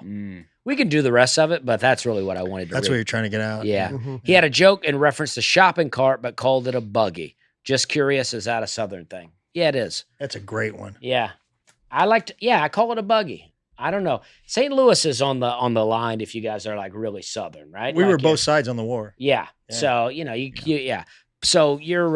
We can do the rest of it, but that's really what I wanted to That's read. what you're trying to get out. Yeah. Mhm. He had a joke in reference to shopping cart, but called it a buggy. Just curious, is that a Southern thing? Yeah, it is. That's a great one. Yeah. I call it a buggy. I don't know. St. Louis is on the line if you guys are like really Southern, right? We Like were both you're- sides on the war. Yeah. Yeah. So, yeah. So you're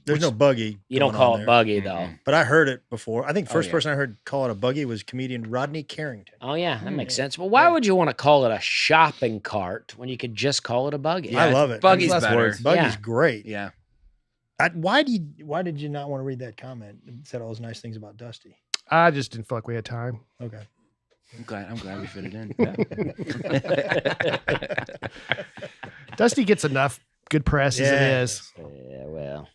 There's no buggy. you don't going call on it there. buggy though. But I heard it before. I think the Oh, first yeah. person I heard call it a buggy was comedian Rodney Carrington. Oh yeah, that makes yeah. sense. Well, why Yeah. would you want to call it a shopping cart when you could just call it a buggy? Yeah, I love it. Buggy's Less better. words. Buggy's Yeah. great. Yeah. Why did you not want to read that comment? It said all those nice things about Dusty. I just didn't feel like we had time. Okay. I'm glad we fit it in. Dusty gets enough good press as it Yeah. is. Yeah, well,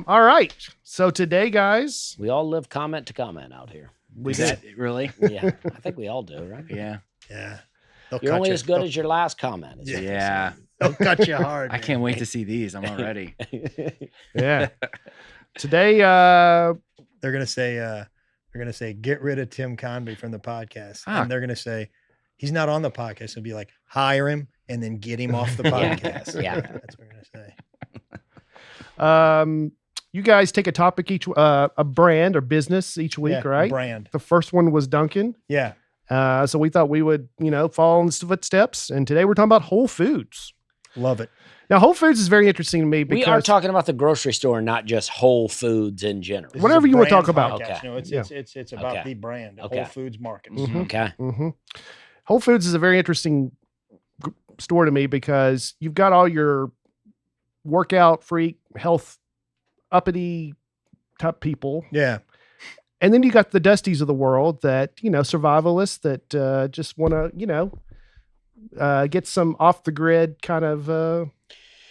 All right. So today, guys, we all live comment to comment out here. we Is did. that really? Yeah, I think we all do, right? Yeah. Yeah. They'll You're cut only you. as good They'll- as your last comment. is what they Yeah. They'll cut you hard. I man. can't wait to see these. I'm all ready. say. Yeah. Today, They're gonna say get rid of Tim Convy from the podcast, Ah. and they're gonna say he's not on the podcast. It'll be like hire him and then get him off the Yeah. podcast. Yeah. That's what we're gonna say. you guys take a topic each, a brand or business each week, Yeah, right? Brand. The first one was Duncan. Yeah. So we thought we would, follow in his footsteps. And today we're talking about Whole Foods. Love it. Now, Whole Foods is very interesting to me We are because talking about the grocery store, not just Whole Foods in general. This is Whatever a you wanna brand talk about. podcast. Okay. No, it's Yeah. it's about Okay. the brand, Okay. Whole Foods Markets. Mhm. Okay. hmm Whole Foods is a very interesting store to me because you've got all your workout freak, health uppity type people. Yeah. And then you got the Dusties of the world that, survivalists that just want to, get some off the grid kind of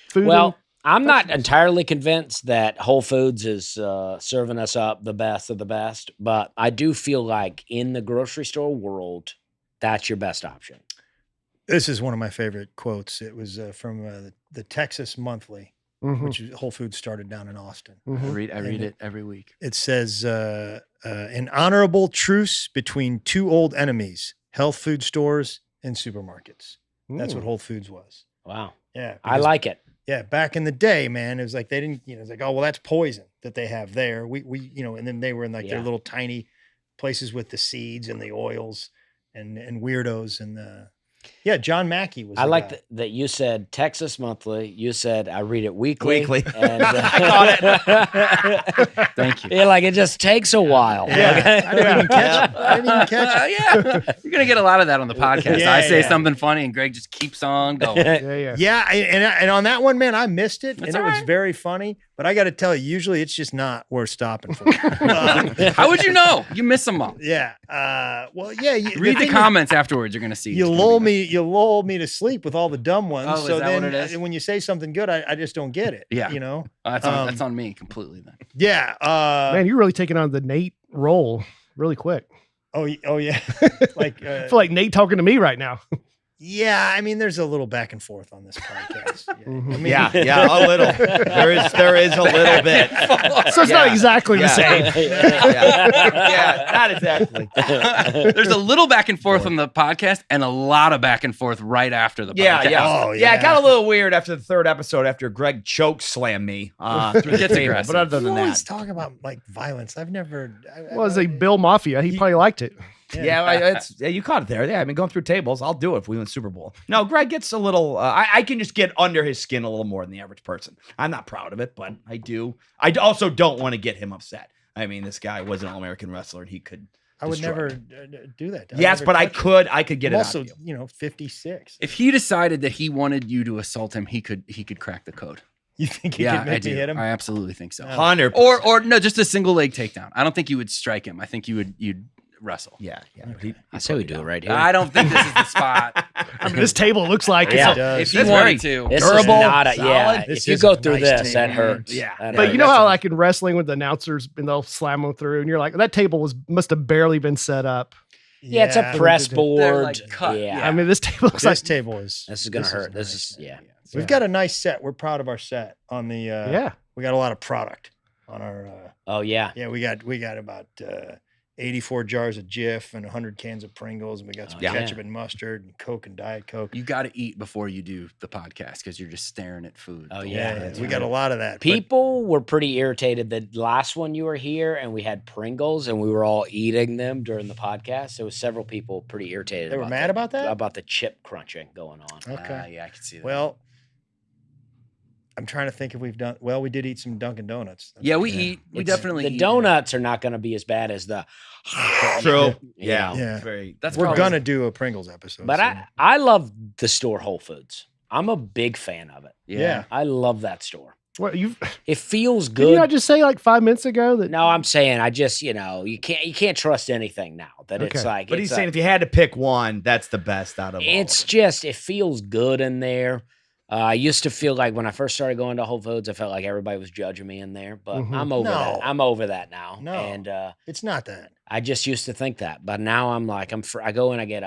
food. Well, I'm not vegetables. entirely convinced that Whole Foods is serving us up the best of the best, but I do feel like in the grocery store world, that's your best option. This is one of my favorite quotes. It was from the Texas Monthly, Mhm, which Whole Foods started down in Austin. I mhm. read And it every week. It says, an honorable truce between two old enemies, health food stores and supermarkets. That's what Mm. Whole Foods was. Wow. Yeah. I because, like it. yeah, back in the day, man, it was like they didn't, it's like, oh, well, that's poison that they have there. We and then they were in like their Yeah. little tiny places with the seeds and the oils and weirdos. And yeah, John Mackey was I the like guy. that you said Texas Monthly. You said I read it weekly. Weekly. And, I Thank you. Yeah, like it just takes a while. Yeah. okay? I didn't even catch it. I didn't even catch it. Yeah, you're gonna get a lot of that on the podcast. Yeah, I say yeah. something funny, and Greg just keeps on going. Yeah, yeah. Yeah, and on that one, man, I missed it, That's and it all was right. very funny. But I got to tell you, usually it's just not worth stopping for. How would you know? You miss them all. Yeah. Well, yeah. Read the thing is, comments afterwards. You're gonna see. You it's gonna lull be- me to sleep with all the dumb ones. Oh, is so that then what it is? when you say something good, I just don't get it. Yeah. You know. That's on me completely. Then Yeah. Man, you're really taking on the Nate role really quick. Oh yeah. Like. I feel like Nate talking to me right now. Yeah. I mean, there's a little back and forth on this podcast. Yeah. Mhm. I mean, Yeah, a little. There is a little bit. So it's not exactly the Yeah. same. Yeah, not exactly. there's a little back and forth on the podcast, and a lot of back and forth right after the Yeah, podcast. yeah. Oh, Yeah, it yeah. got a little weird after the third episode after Greg choke slammed me through the Gets table. aggressive. But other you than always that, talk about like violence. I've never. Well, as a Bill Mafia, he probably liked it. yeah, you caught it there. Yeah, I mean, going through tables, I'll do it if we win Super Bowl. No, Greg gets a little. I can just get under his skin a little more than the average person. I'm not proud of it, but I do. I also don't want to get him upset. I mean, this guy was an All-American wrestler, and he could. I would destroy never him. do that. Yes, but I could get I'm it. also, out of you. 56. If he decided that he wanted you to assault him, he could crack the code. You think he Yeah, could I make me do. hit him? I absolutely think so. 100%. Or no, just a single leg takedown. I don't think you would strike him. I think you'd wrestle. Yeah. I say we do it right here. I don't think this is the spot. I mean, this table looks like Yeah. it's a, does. If you That's wanted very to, This Durable, is not a, solid. yeah. This If you is go a through nice this, that table. hurts. Yeah. That but you hurts. know how like in wrestling with the announcers and they'll slam them through and you're like, that table must have barely been set up. Yeah, it's a press They're board. like cut. Yeah. I mean, this table looks This like, table is. This is gonna hurt. nice. This is yeah. We've got a nice set. We're proud of our set on the. yeah. We got a lot of product on our. Oh yeah. Yeah, we got about 84 jars of Jif and 100 cans of Pringles, and we got some Yeah. ketchup and mustard and Coke and Diet Coke. you got to eat before you do the podcast because you're just staring at food. Oh, the whole yeah. time. we got a lot of that. but- People were pretty irritated the last one you were here and we had Pringles and we were all eating them during the podcast. There was several people pretty irritated. They were mad about that? About the chip crunching going on. Okay. Yeah, I can see that. Well, I'm trying to think if we've done. Well, we did eat some Dunkin' Donuts. yeah, we eat. We It's- definitely the eat. donuts are not going to be as bad as the True. you Yeah. know. Yeah. Very. That's We're probably- gonna do a Pringles episode. But soon. I love the store Whole Foods. I'm a big fan of it. Yeah. I love that store. What you It feels did you good. not just say like 5 minutes ago that No, I'm saying I just you can't trust anything now. That it's Okay. like But it's he's saying if you had to pick one, that's the best out of all. it's of just it feels good in there. I used to feel like when I first started going to Whole Foods, I felt like everybody was judging me in there. But Mhm. I'm over No. that. I'm over that now. No. And it's not that. I just used to think that, but now I'm like I go and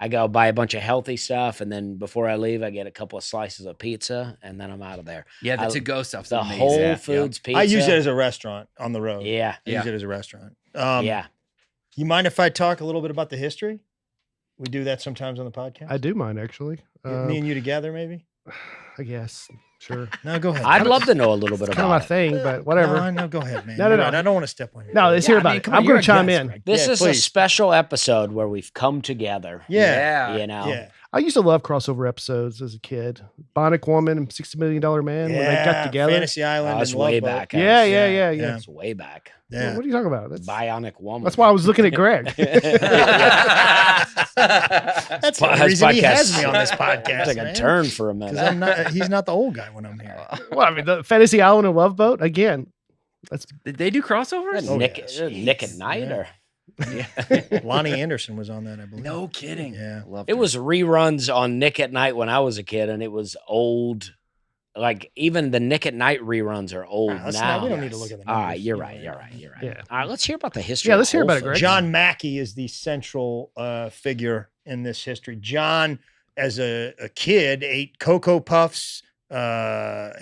I go buy a bunch of healthy stuff, and then before I leave, I get a couple of slices of pizza, and then I'm out of there. Yeah, the I- to-go stuff's The amazing. Whole Yeah. Foods pizza. I use it as a restaurant on the road. yeah, I use it as a restaurant. yeah. You mind if I talk a little bit about the history? We do that sometimes on the podcast. I do mind actually. Me and you together, maybe. I guess. Sure. No, go ahead. I'd love to know a little bit It's kind of my about it. thing, but whatever. No, go ahead, man. No, no, You're no. right. I don't want to step on you. No, let's Yeah, hear I about mean, it. come on, I'm you're going a to chime guest, in. Greg. This Yeah, is a please. special episode where we've come together. Yeah. You know, Yeah. I used to love crossover episodes as a kid. Bionic Woman and $60 Million Man when they got together. Fantasy Island. that's and way Love Boat. back. Yeah, guys. yeah. Yeah. It's way back. Yeah. What are you talking about? Bionic Woman. That's why I was looking at Greg. That's the This reason he has podcast- me on this It's podcast. like a man. turn for a 'Cause minute. I'm not. He's not the old guy when I'm here. Well, I mean, the Fantasy Island and Love Boat again. That's Did they do crossovers? Oh, Nick, yes. Nick at Night, Yeah. or Lonnie Anderson was on that, I believe. No kidding. Yeah. Loved it was reruns on Nick at Night when I was a kid, and it was old. Like even the Nick at Night reruns are old Let's now. not- we don't need to look at the All right, numbers. you're You right. know, You're right. You're right. Yeah. All right, let's hear about the history. Yeah, of let's hear Whole about it, Foods. Greg. John Mackey is the central figure in this history. John as a kid, ate Cocoa Puffs,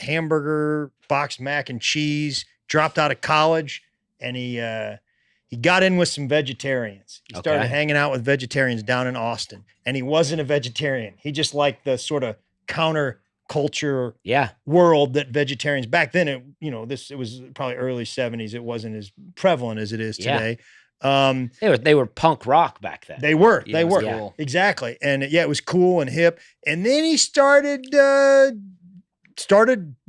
hamburger, boxed mac and cheese, dropped out of college, and he got in with some vegetarians. He started Okay. hanging out with vegetarians down in Austin, and he wasn't a vegetarian. He just liked the sort of counter culture Yeah. world that vegetarians back then, it was probably early 70s. It wasn't as prevalent as it is Yeah. today. They were punk rock back then. They were. Yeah, They it was were. cool. Exactly. And it was cool and hip. And then he started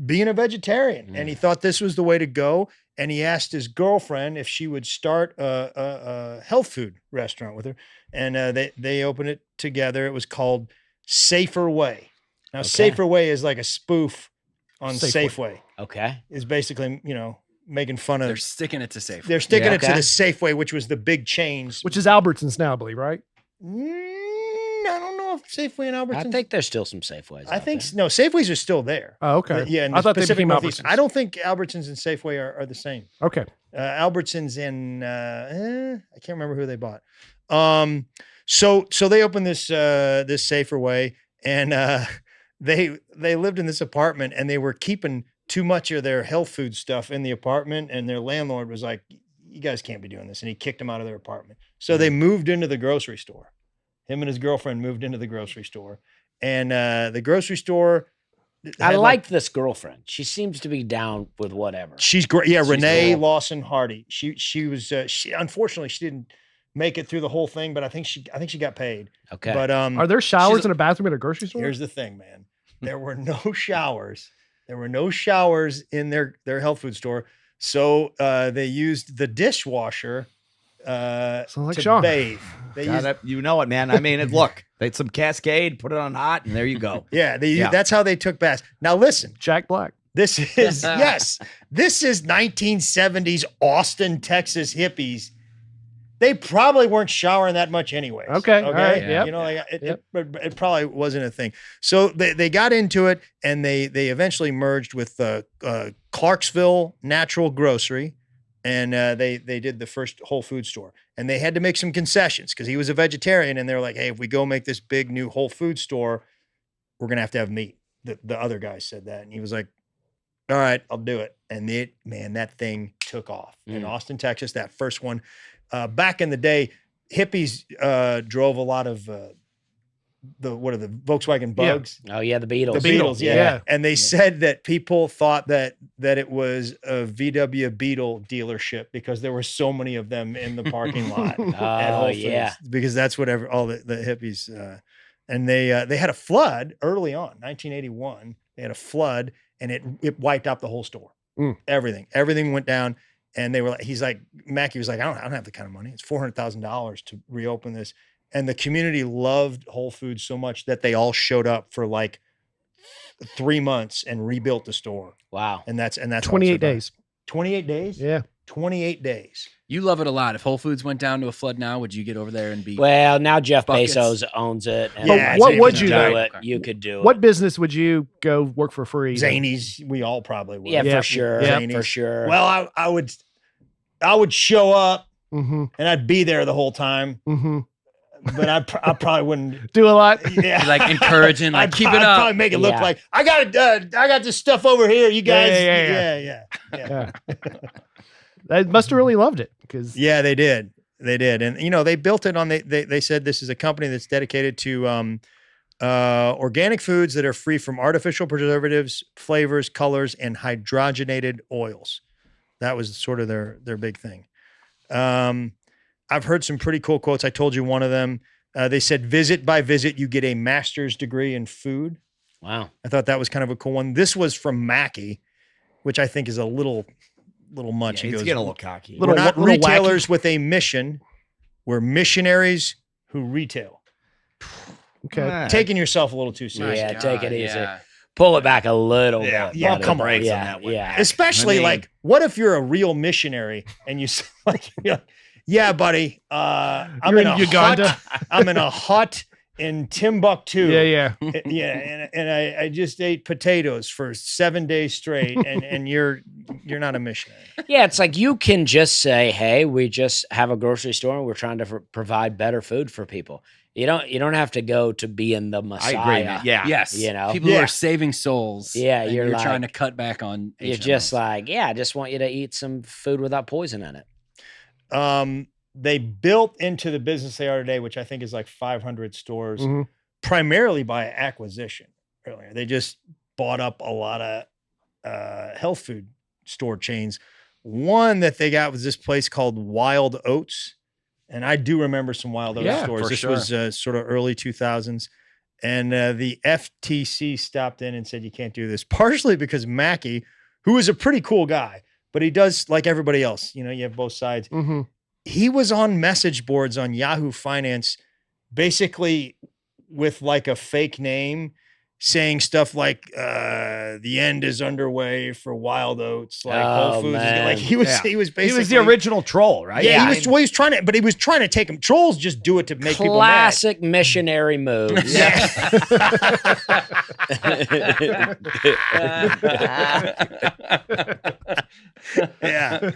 being a vegetarian, and he thought this was the way to go. And he asked his girlfriend if she would start a health food restaurant with her. And they opened it together. It was called Safer Way. Now, Safer Way is like a spoof on Safeway. Okay. Is basically, making fun of. They're sticking it to safe. They're sticking it to Okay. the Safeway, which was the big chains. Which is Albertsons now, I believe, right? I don't know if Safeway and Albertsons. I think there's still some Safeways. I out think there. no, Safeways are still there. Oh, okay. Yeah, in I the thought they Pacific became Northeast. Albertsons. I don't think Albertsons and Safeway are the same. Okay. Albertsons and I can't remember who they bought. So they opened this Safer Way, and they lived in this apartment, and they were keeping too much of their health food stuff in the apartment, and their landlord was like, "You guys can't be doing this," and he kicked them out of their apartment. So they moved into the grocery store. Him and his girlfriend moved into the grocery store, and the grocery store. I had like this girlfriend. She seems to be down with whatever. She's great. Yeah, She's Renee cool. Lawson Hardy. She was. She unfortunately she didn't make it through the whole thing, but I think she got paid. Okay. But Are there showers she's- in a bathroom at a grocery store? here's the thing, man. There were no showers. There were no showers in their health food store, so they used the dishwasher Sounds like to Sean. bathe. They used, You know it, man. I mean, look, they had some Cascade, put it on hot, and there you go. yeah, Yeah. that's how they took baths. Now listen, Jack Black. this is this is 1970s Austin, Texas hippies. They probably weren't showering that much anyway. Okay, all right, yep. It probably wasn't a thing. So they got into it, and they eventually merged with Clarksville Natural Grocery, and they did the first Whole Food store. And they had to make some concessions because he was a vegetarian, and they're like, "Hey, if we go make this big new Whole Food store, we're gonna have to have meat." The other guy said that, and he was like, "All right, I'll do it." And that thing took off in Austin, Texas. That first one. Back in the day, hippies drove a lot of the Volkswagen Bugs. Oh yeah, the Beatles. The Beatles, yeah. yeah. And they said that people thought that it was a VW Beetle dealership because there were so many of them in the parking lot. at Whole Oh Foods, yeah. because that's what all the hippies and they had a flood early on, 1981. They had a flood, and it wiped out the whole store. Everything went down. And they were like, Mackie was like, I don't have the kind of money. It's $400,000 to reopen this. And the community loved Whole Foods so much that they all showed up for like 3 months and rebuilt the store. Wow. And that's 28 days. 28 days? Yeah. 28 days. You love it a lot. If Whole Foods went down to a flood now, would you get over there and be? Well, now Jeff Buckets. Bezos owns it. And Yeah, what you would can you do though? it? Okay. You could do What it. business would you go work for free? Zanies, we all probably would. Yeah, Yeah. for sure. Yeah. For sure. Well, I would show up Mm-hmm. and I'd be there the whole time, Mm-hmm. but I probably wouldn't. Do a lot. Yeah. like encouraging, like keep it I'd up. probably make it look Yeah. like I got this stuff over here. You guys, Yeah. yeah. They must have really loved it because Yeah, they did. And they built it on they said this is a company that's dedicated to organic foods that are free from artificial preservatives, flavors, colors, and hydrogenated oils. That was sort of their big thing. I've heard some pretty cool quotes. I told you one of them. They said, "Visit by visit, you get a master's degree in food." Wow. I thought that was kind of a cool one. This was from Mackey, which I think is a little much. Yeah, He he's goes, getting a little cocky. Little- "We're not little wacky. retailers with a mission. We're missionaries who retail." okay. Taking yourself a little too seriously. Yeah, take it easy. Yeah. Pull it back a little Yeah. bit. Yeah, buddy. come on. Breaks on Yeah, that one. yeah. Especially I mean- like, what if you're a real missionary and you're like, "Yeah, buddy, I'm You're in in a Uganda. hut. I'm in a hut in Timbuktu. Yeah. And I just ate potatoes for 7 days straight, and you're not a missionary." Yeah, it's like you can just say, "Hey, we just have a grocery store and we're trying to provide better food for people." You don't have to go to being the Messiah. I agree, man. Yeah. Yes. You know? People who are saving souls. Yeah, and you're trying to like- cut back on You're HMOs. just like, I just want you to eat some food without poison in it. They built into the business they are today, which I think is like 500 stores, Mhm. primarily by acquisition. Earlier, they just bought up a lot of health food store chains. One that they got was this place called Wild Oats, and I do remember some Wild Oats Yeah, stores. for This sure. was sort of early 2000s, and the FTC stopped in and said you can't do this, partially because Mackey, who is a pretty cool guy, but he does like everybody else. You know, you have both sides. Mm-hmm. He was on message boards on Yahoo Finance, basically with like a fake name, saying stuff like the end is underway for Wild Oats, like Whole Oh, Foods. man. Like he was Yeah. basically He was the original troll, right? Yeah, he was trying to, but he was trying to take him. Trolls just do it to make people mad. Classic missionary moves. Yeah.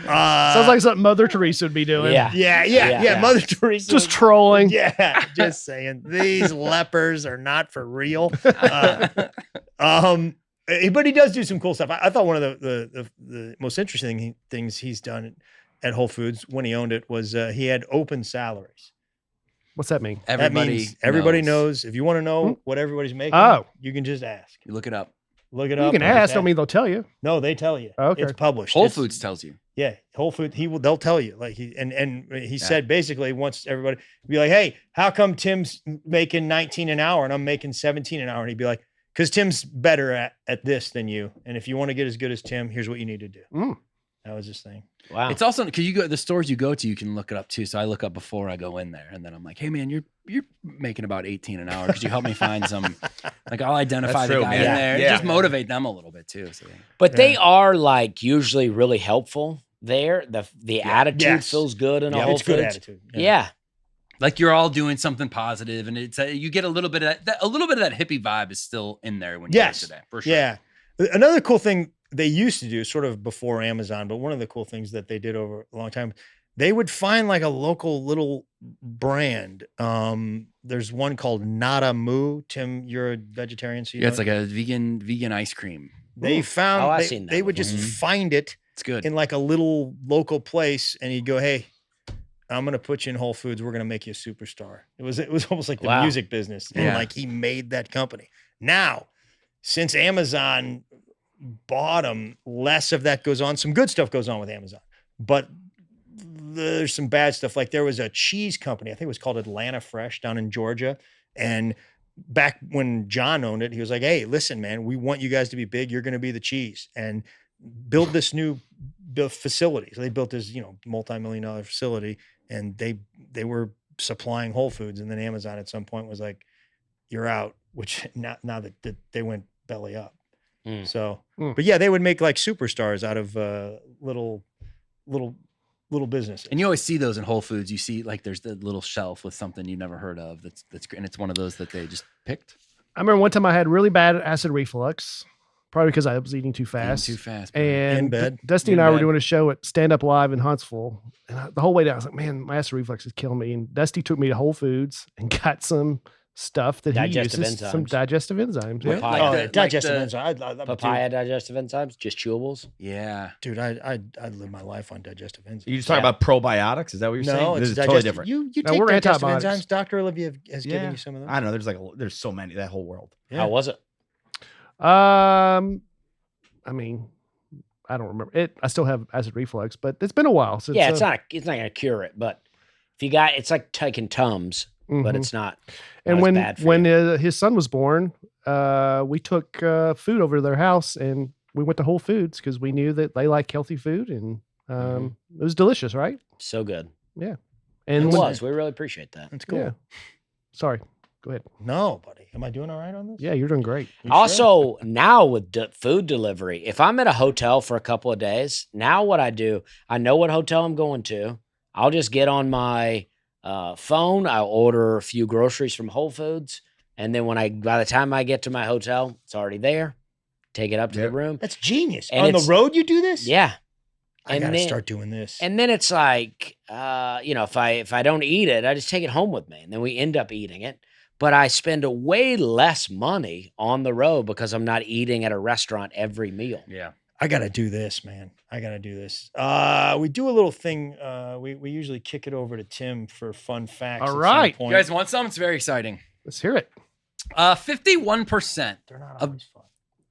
Sounds like something Mother Teresa would be doing. Yeah. Yeah. Mother Teresa. Just trolling. Yeah, just saying these lepers are not for real. But he does do some cool stuff. I thought one of the most interesting things he's done at Whole Foods when he owned it was he had open salaries. What's that mean? That means everybody knows. If you want to know what everybody's making, you can just ask. You look it up. Look it You up. can and just ask. Don't mean they'll tell you. No, they tell you. Okay. It's published. Whole It's- Foods tells you. Yeah, Whole Food. They'll tell you. Like he said basically wants everybody to be like, hey, how come Tim's making 19 an hour and I'm making 17 an hour? And he'd be like, because Tim's better at this than you. And if you want to get as good as Tim, here's what you need to do. Mm. That was his thing. Wow. It's also because you go the stores you go to, you can look it up too. So I look up before I go in there, and then I'm like, hey man, you're making about 18 an hour. Could you help me find some? Like I'll identify That's the true, guy man. in there. Yeah. Just motivate them a little bit too. So But they are like usually really helpful there. The attitude Yes. feels good in a Yeah, Whole it's good Foods. attitude. Yeah. like you're all doing something positive, and it's you get a little bit of that. A little bit of that hippie vibe is still in there when you Yes. go today, for sure. Yeah. Another cool thing they used to do, sort of before Amazon, but one of the cool things that they did over a long time, they would find like a local little brand. There's one called Nada Moo. Tim, you're a vegetarian, so you Yeah, know it's like a vegan ice cream. they found. Oh, I've they, seen that they would before. just find it It's good. in like a little local place, and he'd go, "Hey, I'm gonna put you in Whole Foods. We're gonna make you a superstar." It was almost like the Wow. music business, and Yeah. like he made that company. Now, since Amazon bought them, less of that goes on. Some good stuff goes on with Amazon, but there's some bad stuff. Like there was a cheese company, I think it was called Atlanta Fresh down in Georgia, and back when John owned it, he was like, "Hey, listen, man, we want you guys to be big. You're going to be the cheese, and build this new facility." So they built this, multi-million-dollar facility, and they were supplying Whole Foods, and then Amazon at some point was like, "You're out," which now that they went belly up. Mm. So, Mm. but yeah, they would make like superstars out of little businesses. And you always see those in Whole Foods. You see like there's the little shelf with something you've never heard of. That's great, and it's one of those that they just picked. I remember one time I had really bad acid reflux, probably because I was eating too Eating fast. too fast. bro. In And bed. Dusty In and I were bed. doing a show at Stand Up Live in Huntsville. And the whole way down, I was like, man, my acid reflux is killing me. And Dusty took me to Whole Foods and got some stuff that Digestive he uses, some enzymes. digestive enzymes. Wait, Yeah. Papaya. Oh, the- digestive like the- enzymes. Papaya digestive enzymes, just chewables. Yeah. Dude, I'd live my life on digestive enzymes. You just talking about probiotics? Is that what you're saying? No, This it's is totally digestive. different. You No, take we're digestive antibiotics. enzymes. Dr. Olivia has given Yeah. you some of those. I don't know. There's so many. That whole world. How was it? I mean, I don't remember it. I still have acid reflux, but it's been a while since. Yeah, it's not going to cure it, but if you got, it's like taking Tums, but mhm. it's not. And not as when bad for when you. his son was born, we took food over to their house, and we went to Whole Foods because we knew that they like healthy food, and it was delicious, right? So good. And It when- was. We really appreciate that. That's cool. Yeah. Sorry. Go ahead. No, buddy. Am I doing all right on this? Yeah, you're doing great. You sure? Also, now with food delivery, if I'm at a hotel for a couple of days, now what I do, I know what hotel I'm going to. I'll just get on my phone. I'll order a few groceries from Whole Foods, and then by the time I get to my hotel, it's already there. Take it up to the room. That's genius. And On the it's- road, you do this? Yeah, I And gotta then- start doing this. And then it's like, if I don't eat it, I just take it home with me, and then we end up eating it. But I spend way less money on the road because I'm not eating at a restaurant every meal. Yeah. I gotta do this, man. I gotta do this. We do a little thing. We usually kick it over to Tim for fun facts. All at right. some point. You guys want some? It's very exciting. Let's hear it. 51%. They're not of- always fun.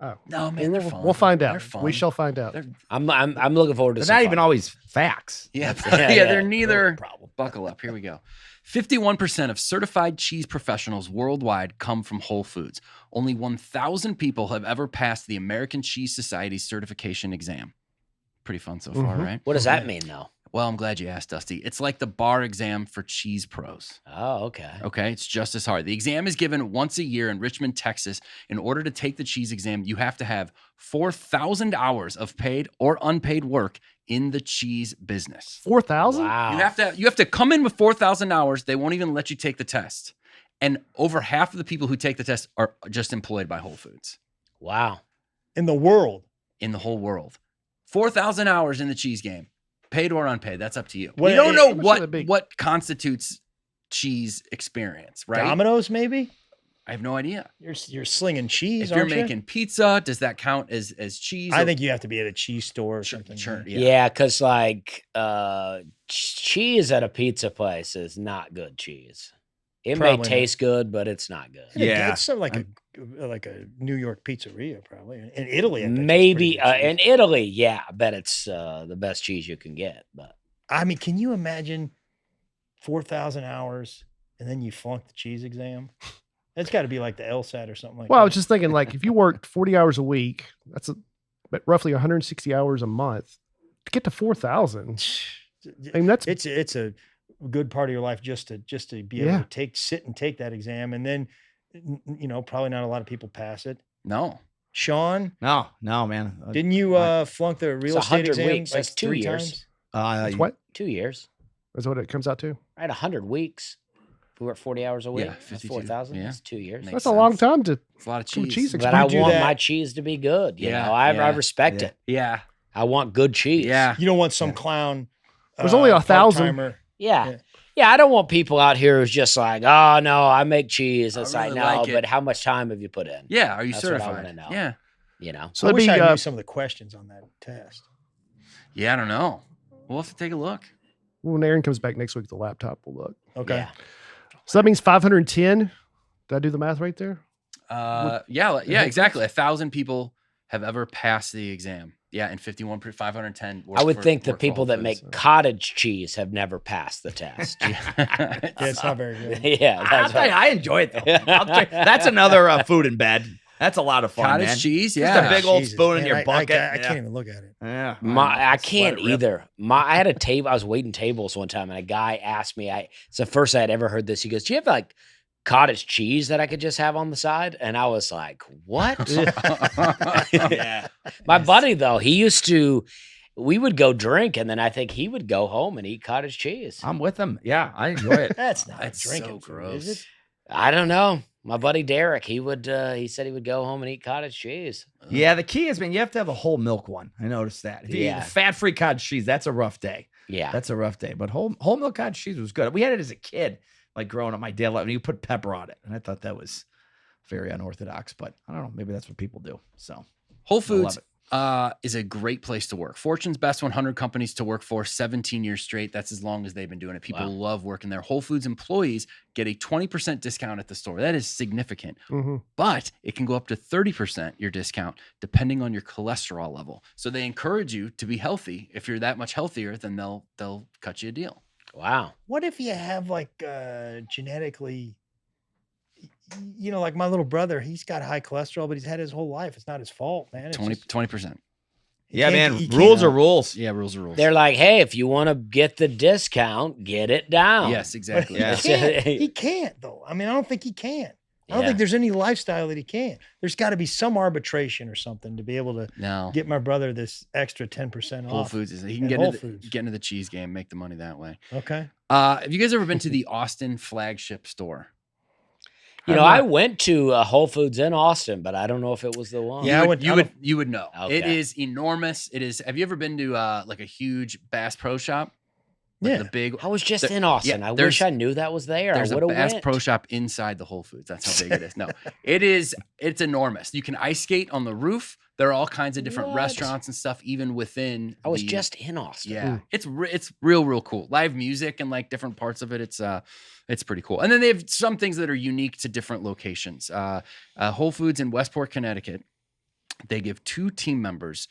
Oh, No, man, they're fun. we'll find They're out. fun. We shall find out. They're- I'm looking forward to They're some not fun. even always facts. Yeah, Yeah, they're no neither. problem. Buckle up. Here we go. 51% of certified cheese professionals worldwide come from Whole Foods. Only 1,000 people have ever passed the American Cheese Society's certification exam. Pretty fun so far, Mhm. right? What does that mean, though? Well, I'm glad you asked, Dusty. It's like the bar exam for cheese pros. Oh, okay. Okay, it's just as hard. The exam is given once a year in Richmond, Texas. In order to take the cheese exam, you have to have 4,000 hours of paid or unpaid work in the cheese business. 4,000? Wow. You have to come in with 4,000 hours. They won't even let you take the test. And over half of the people who take the test are just employed by Whole Foods Wow. In the world. in the whole world. 4,000 hours in the cheese game, paid or unpaid. That's up to you. What- We don't know how much would it be? what constitutes cheese experience, right? Domino's, maybe. I have no idea. You're slinging cheese. If you're aren't you? making pizza, does that count as cheese? I or- think you have to be at a cheese store or something. Sure. right? Yeah, because like cheese at a pizza place is not good cheese. It Probably may not. taste good, but it's not good. Yeah. It's something like a New York pizzeria, probably. In Italy, I bet it's Maybe pretty good cheese. in Italy, yeah, I bet it's the best cheese you can get. But I mean, can you imagine 4,000 hours and then you flunk the cheese exam? That's got to be like the LSAT or something like Well, that. I was just thinking, like, if you worked 40 hours a week, that's but roughly 160 hours a month. To get to 4,000, I mean, that's it's a good part of your life just to be able Yeah. to sit and take that exam, and then probably not a lot of people pass it. No. Sean, No, man. didn't you flunk the real It's estate 100 exam weeks. like That's 2 3 years. times? that's what 2 years, is what it comes out to. right? 100 weeks. If we work 40 hours a week, Yeah, that's 52, 4,000. yeah. That's 2 years. Makes That's a long sense. time to It's a lot of from cheese. cheese. But I do want that- my cheese to be good. You Yeah, know, I yeah, respect yeah. it. Yeah. I want good cheese. Yeah. You don't want some clown. There's only 1,000. part-timer. Yeah. Yeah. Yeah, I don't want people out here who's just like, oh no, I make cheese. I It's really like, no, like it. but how much time have you put in? Yeah. Are you That's what I certified? wanna know. Yeah. You know, So I that'd wish be I knew some of the questions on that test. Yeah. I don't know. We'll have to take a look. when Aaron comes back next week, the laptop will look. Okay. yeah. So that means 510. Did I do the math right there? Yeah. Exactly. 1,000 people have ever passed the exam. Yeah. And 510. I would think the work for people Whole that Foods. make cottage cheese have never passed the test. Yeah, it's not very good. Yeah, I'll that's tell you, right. I enjoy it though. That's another food in bed. That's a lot of fun, Cottage man. cheese. Just a Yeah. big old Jesus, spoon in man, your I bucket. can't even look at it. Yeah. I Let can't it rip. either. I had a table. I was waiting tables one time, and a guy asked me. It's the first I had ever heard this. He goes, "Do you have like cottage cheese that I could just have on the side?" And I was like, "What?" Yeah. My buddy though, he used to. We would go drink, and then I think he would go home and eat cottage cheese. I'm with them. Yeah, I enjoy it. That's not That's drinking so food, is gross. it? I don't know. My buddy Derek, he would. He said he would go home and eat cottage cheese. Yeah, the key is, man, you have to have a whole milk one. I noticed that. If you eat Yeah. the fat-free cottage cheese, that's a rough day. Yeah, That's a rough day. But whole milk cottage cheese was good. We had it as a kid, like growing up. My dad loved it. You put pepper on it, and I thought that was very unorthodox. But I don't know. Maybe that's what people do. So Whole I love Foods it. is a great place to work. Fortune's Best 100 companies to work for, 17 years straight. That's as long as they've been doing it. People Wow. love working there. Whole Foods employees get a 20% discount at the store. That is significant, Mm-hmm. but it can go up to 30% your discount depending on your cholesterol level. So they encourage you to be healthy. If you're that much healthier, then they'll cut you a deal. wow. What if you have like genetically, like my little brother, he's got high cholesterol, but he's had his whole life. It's not his fault, man. It's 20%. Yeah, can't- man. you Rules can't- are rules. Yeah, rules are rules. They're like, hey, if you want to get the discount, get it down. Yes, But exactly. he Yeah. can't. He can't though. I mean, I don't think he can. I don't Yeah. think there's any lifestyle that he can. There's got to be some arbitration or something to be able to No. get my brother this extra 10% Whole off. Foods is he can at get Whole into, Foods. get into the cheese game, make the money that way. Okay. Have you guys ever been to the Austin flagship store? You know, I went to Whole Foods in Austin, but I don't know if it was the one. Yeah, You would know. It Okay. is enormous. It is. Have you ever been to like a huge Bass Pro Shop? Like Yeah. the big. I was just in Austin. I wish I knew that was there. I There's a would have Bass went. Pro Shop inside the Whole Foods. That's how big it is. No, it is. It's enormous. You can ice skate on the roof. There are all kinds of different What? restaurants and stuff, even within. I was just in Austin. Yeah, it's real cool. Live music and like different parts of it. It's pretty cool. And then they have some things that are unique to different locations. Whole Foods in Westport, Connecticut, they give 2 team members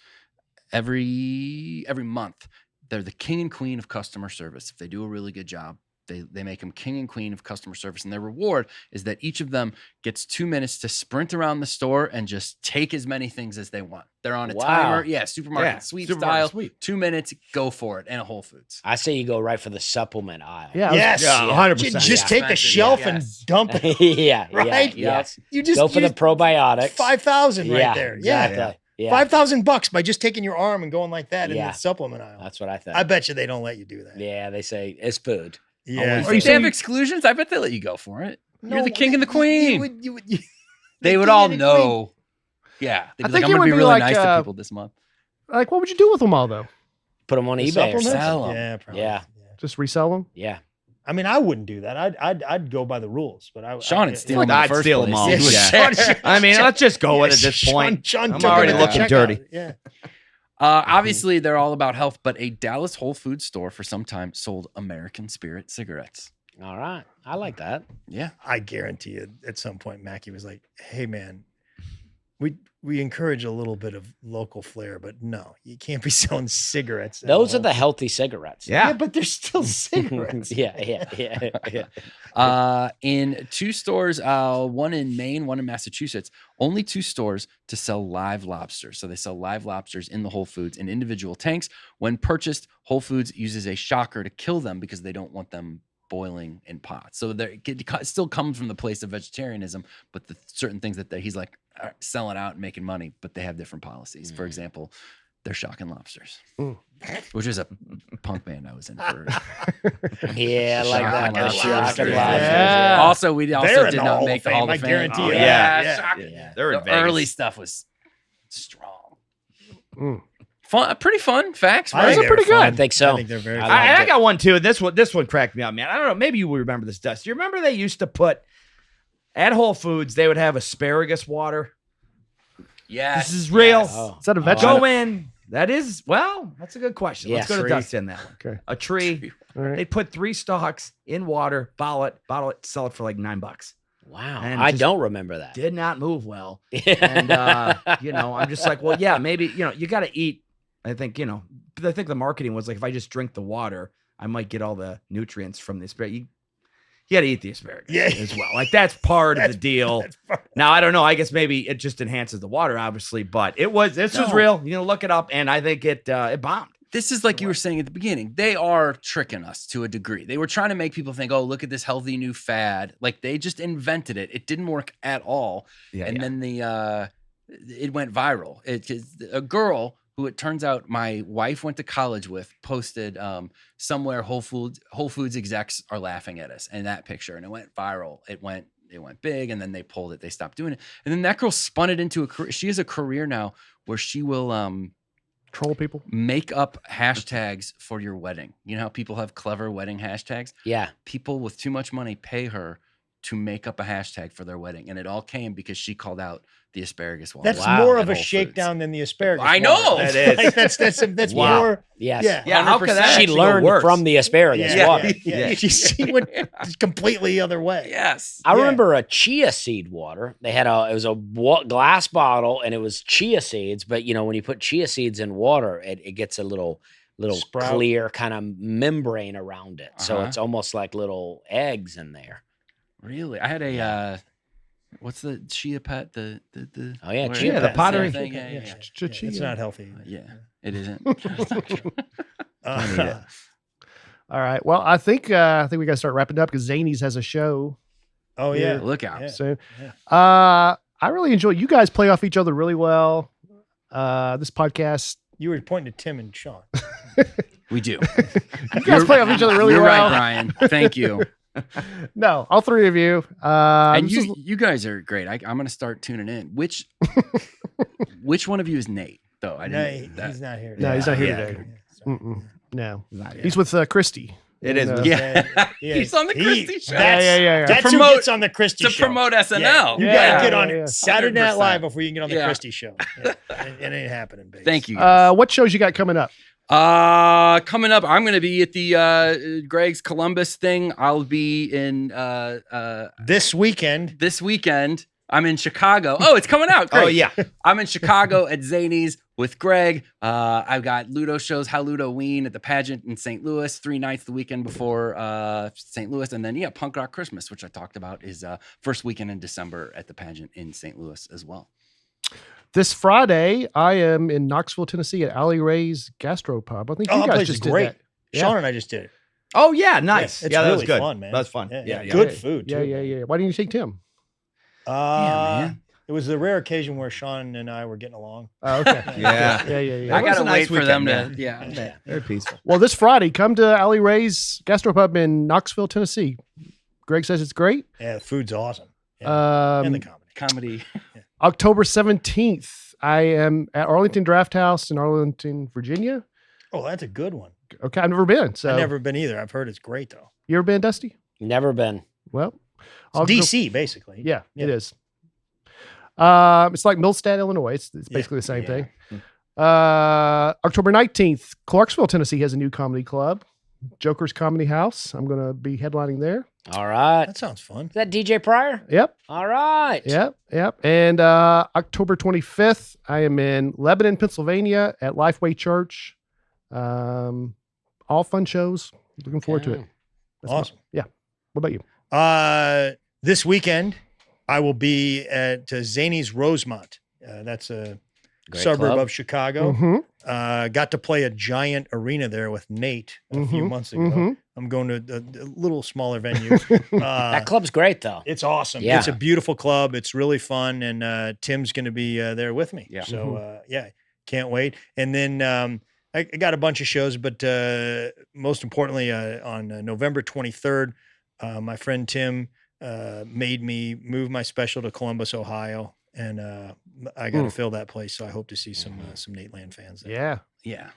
every month. They're the king and queen of customer service. If they do a really good job, they make them king and queen of customer service. And their reward is that each of them gets 2 minutes to sprint around the store and just take as many things as they want. They're on a timer. Yeah, supermarket sweep style. 2 minutes, go for it. And a Whole Foods. I say you go right for the supplement aisle. Yeah. Yes. Yeah, 100%. Just take the shelf and dump it. yeah. Right? Yeah. You just Go for the probiotics. 5,000 right there. Exactly. Yeah. Yeah. $5,000 by just taking your arm and going like that in the supplement aisle. That's what I think. I bet you they don't let you do that. Yeah, they say it's food. Yeah. Or they have exclusions? I bet they let you go for it. You're the king and the queen. They would king all and the know. Yeah. They'd I be think like, I'm it going would to be be really like, nice to people this month. Like, what would you do with them all though? Put them on The eBay or supplements? something. Sell 'em. Yeah, probably. Yeah. Just resell them? Yeah. I mean, I wouldn't do that. I'd go by the rules, but Sean I'd would steal them in the I'd first steal 'em place. all. Yeah, Yeah. I mean, let's just go with it at this point. Sean I'm took already it at the looking checkout. dirty. Yeah. Obviously, they're all about health, but a Dallas Whole Foods store for some time sold American Spirit cigarettes. All right. I like that. Yeah. I guarantee you at some point Mackie was like, hey man, we encourage a little bit of local flair, but no, you can't be selling cigarettes. Those are the healthy cigarettes. Yeah, but they're still cigarettes. yeah. In 2 stores, one in Maine, one in Massachusetts, only 2 stores to sell live lobsters. So they sell live lobsters in the Whole Foods in individual tanks. When purchased, Whole Foods uses a shocker to kill them because they don't want them boiling in pots. So it still comes from the place of vegetarianism, but the certain things that he's like selling out and making money, but they have different policies. For example, they're shocking lobsters, which is a punk band I was in for. Yeah, I like that. Shocking Shocking lobsters. lobsters. Yeah. Also, we also They're in did the not Hall make of the Hall Fame, of I Fame. guarantee you. Yeah, Yeah. Yeah. They're in the Vegas. early stuff was strong. Mm. Fun, pretty fun facts, I right? think Those are pretty they're fun. I think so. I think they're very I fun. like I it. got one too. This one cracked me up, man. I don't know. Maybe you will remember this, Dust. Do you remember they used to put at Whole Foods? They would have asparagus water. Yes, This is real. yes. Oh. Is that a Oh, vegetable? Go in. That is that's a good question. Let's Yeah. go to Tree. Dust in that one. Okay. A tree. All right. They put 3 stalks in water, bottle it, sell it for like $9. Wow. And I just don't remember that. Did not move well. And I'm just like, well, yeah, maybe, you got to eat. I think, the marketing was like, if I just drink the water, I might get all the nutrients from the asparagus. You got to eat the asparagus as well. Like that's part of the deal. Now, I don't know. I guess maybe it just enhances the water, obviously, but this was real. Look it up. And I think it bombed. This is like you were saying at the beginning. They are tricking us to a degree. They were trying to make people think, oh, look at this healthy new fad. Like they just invented it. It didn't work at all. Then it went viral. A girl who it turns out my wife went to college with posted somewhere Whole Foods execs are laughing at us, and that picture, and it went viral. It went big, and then they pulled it. They stopped doing it, and then that girl spun it into a career. She has a career now where she will Troll people. make up hashtags for your wedding. You know how people have clever wedding hashtags? Yeah. People with too much money pay her to make up a hashtag for their wedding, and it all came because she called out the asparagus water. That's Wow. more at of a Whole shakedown Foods. than the asparagus. I know! water. That is. Like, that's Wow. more. Yes. Yeah. Yeah, how could that 100%. She actually go learned worse? from the asparagus Yeah, water. yeah. She went completely the other way. Yes. I Yeah. remember a chia seed water. They had it was a glass bottle, and it was chia seeds. But when you put chia seeds in water, it gets a little Sprout. clear kind of membrane around it. So Uh-huh. it's almost like little eggs in there. Really? I had a what's the chia pet? The Oh, yeah, where- chia Yeah, the pet. pottery. thing, yeah, yeah, yeah. It's not healthy. Yeah, it isn't. All right. Well, I think we got to start wrapping up because Zanies has a show Oh yeah. Look out. Yeah. soon. Yeah. I really enjoy. You guys play off each other really well. This podcast. You were pointing to Tim and Sean. We do. You guys play off each other really You're well. right, Brian. Thank you. No, all three of you. And this is- you guys are great. I'm going to start tuning in. Which one of you is Nate? Though I No, didn't. he's not here. No, he's not here Yeah. today. Yeah, sorry. Mm-mm. No, Not yet. he's with Christy. It is. And, Yeah. Yeah. He's on the Christie show. Yeah. That's who promote- gets on the Christie to show. promote SNL. Yeah. You Yeah, gotta get on yeah. Saturday Night 100%. Live before you can get on the Yeah. Christie show. Yeah. It ain't happening, baby. Thank you. Guys. What shows you got coming up? Coming up, I'm going to be at the Greg's Columbus thing. I'll be in This weekend. this weekend. I'm in Chicago. Oh, it's coming out. Great. Oh yeah. I'm in Chicago at Zany's with Greg. I've got Ludo shows, How Ludo Ween at the pageant in St. Louis, 3 nights the weekend before St. Louis. And then, Punk Rock Christmas, which I talked about, is first weekend in December at the pageant in St. Louis as well. This Friday, I am in Knoxville, Tennessee at Allie Ray's Gastropub. I think you that guys place just is did great. that. Yeah. Sean and I just did it. Oh yeah, nice. It's Yeah, that was really good. fun, man. That was fun. Yeah. Yeah. Good food, too. Yeah. Why didn't you take Tim? man. It was the rare occasion where Sean and I were getting along. Oh, okay. Yeah. Yeah. I was got to a nice wait for them weekend, to. Yeah. Very peaceful. Well, this Friday, come to Allie Ray's Gastropub in Knoxville, Tennessee. Greg says it's great. Yeah, the food's awesome. Yeah. And the comedy. Comedy. October 17th, I am at Arlington Draft House in Arlington, Virginia. Oh, that's a good one. Okay, I've never been. So I've never been either. I've heard it's great, though. You ever been, Dusty? Never been. Well, It's I'll go- DC, basically. Yeah, Yeah. it is. It's like Millstadt, Illinois. It's basically the same thing. October 19th, Clarksville, Tennessee has a new comedy club, Joker's Comedy House. I'm going to be headlining there. All right. That sounds fun. Is that DJ Pryor? Yep. All right. Yep. And October 25th, I am in Lebanon, Pennsylvania at Lifeway Church. All fun shows. Looking forward to it. Okay. That's Awesome. Yeah. What about you? This weekend, I will be at Zany's Rosemont. That's a Great suburb club. of Chicago. Mhm. Got to play a giant arena there with Nate a few months ago. mhm. I'm going to a little smaller venue. That club's great, though. It's awesome. Yeah. It's a beautiful club. It's really fun. And Tim's going to be there with me. Yeah. So, can't wait. And then I got a bunch of shows, but most importantly, on November 23rd, my friend Tim made me move my special to Columbus, Ohio. And I got to fill that place. So I hope to see some Nateland fans there. Yeah. Yeah.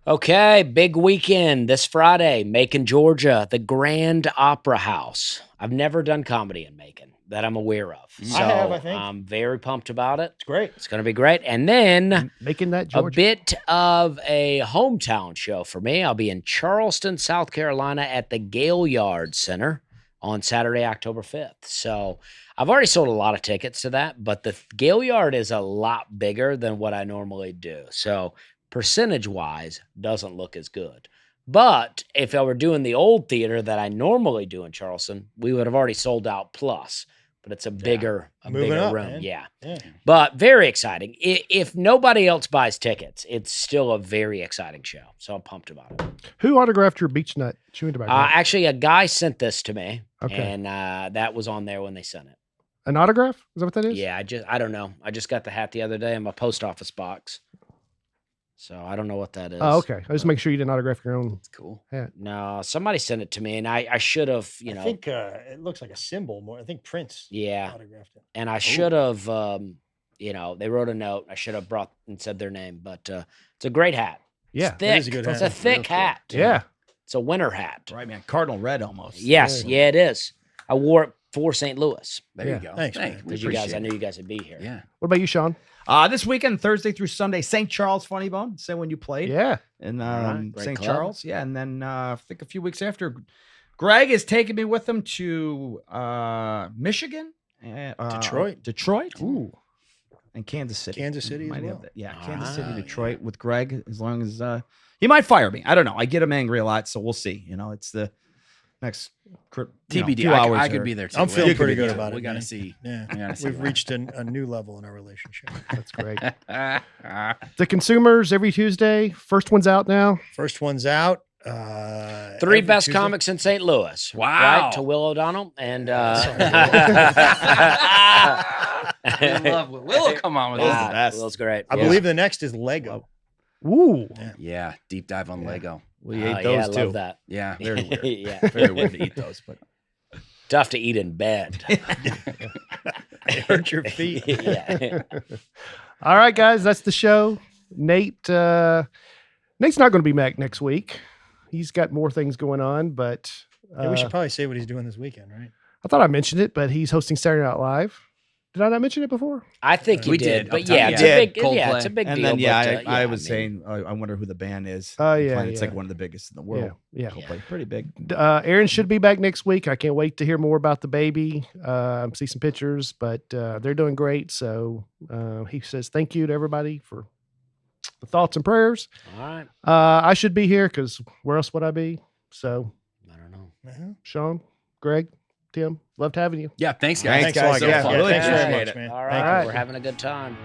Okay, big weekend this Friday, Macon, Georgia, the Grand Opera House. I've never done comedy in Macon that I'm aware of. So I have, I think. I'm very pumped about it. It's great. It's going to be great. And then Making that a Georgia. bit of a hometown show for me. I'll be in Charleston, South Carolina at the Gaillard Center on Saturday, October 5th. So I've already sold a lot of tickets to that, but the Gaillard is a lot bigger than what I normally do. So percentage-wise, doesn't look as good. But if I were doing the old theater that I normally do in Charleston, we would have already sold out plus. But it's a bigger Moving up, room. man. Yeah. Yeah. But very exciting. If nobody else buys tickets, it's still a very exciting show. So I'm pumped about it. Who autographed your beach nut chewing tobacco? Actually, a guy sent this to me, Okay. and that was on there when they sent it. An autograph? Is that what that is? Yeah, I don't know. I just got the hat the other day in my post office box. So I don't know what that is. Oh, okay. I just make sure you didn't autograph your own. It's cool. No, somebody sent it to me, and I should have, I think it looks like a symbol more. I think Prince yeah, autographed it. and I should have, they wrote a note. I should have brought and said their name, but it's a great hat. Yeah. It's thick. is a good It's hat. a thick Real cool. hat. Yeah. It's a winter hat. Right, man. Cardinal red almost. Yes, yeah, it is. I wore it for St. Louis There Yeah. you go. Thanks, man. We because you guys, I appreciate knew it. you guys would be here. Yeah. What about you, Sean? This weekend, Thursday through Sunday, St. Charles Funny Bone. Say when you played. Yeah. In right, great St. club. Charles. Yeah. And then I think a few weeks after, Greg is taking me with him to Michigan. Detroit. Ooh. And Kansas City. Kansas City as Might have well. that. Yeah, All Kansas City, right. Detroit with Greg. As long as he might fire me. I don't know. I get him angry a lot, so we'll see. It's the next TBD. 2 hours. I could or- be there too. I'm feeling You could pretty be good there. about it, We got to man. see. Yeah. We gotta see We've what reached a new level in our relationship. That's great. happens. The Consumers every Tuesday. First one's out now. First one's out. Three every best Tuesday. comics in St. Louis. Wow. Right? To Will O'Donnell and We love Will. Will will come on with Will's us. the best. Will's great. I Yeah. believe the next is Lego. Ooh. Yeah, deep dive on Yeah. Lego. We Oh, ate those yeah, I too. love that. Yeah. Very weird. Yeah. Very weird to eat those, but Tough to eat in bed. It hurt your feet. Yeah. All right, guys, that's the show. Nate's not going to be back next week. He's got more things going on, but Yeah, we should probably say what he's doing this weekend, right? I thought I mentioned it, but he's hosting Saturday Night Live. Did I not mention it before? I think you We did, did, but up top, yeah, it's yeah. a big, Coldplay. it's a big and deal. then but, I I was mean, saying I wonder who the band is. Oh, yeah, It's like yeah. one of the biggest in the world. Yeah. Coldplay, pretty big. Aaron should be back next week. I can't wait to hear more about the baby. See some pictures, but they're doing great. So he says thank you to everybody for the thoughts and prayers. all right. I should be here because where else would I be? So I don't know. Uh-huh. Sean, Greg, Tim, loved having you. Yeah. Thanks, guys. Thanks, guys. a lot, Yeah, guys. really Thanks very appreciate much, it. man. All Thank right. you. We're having a good time.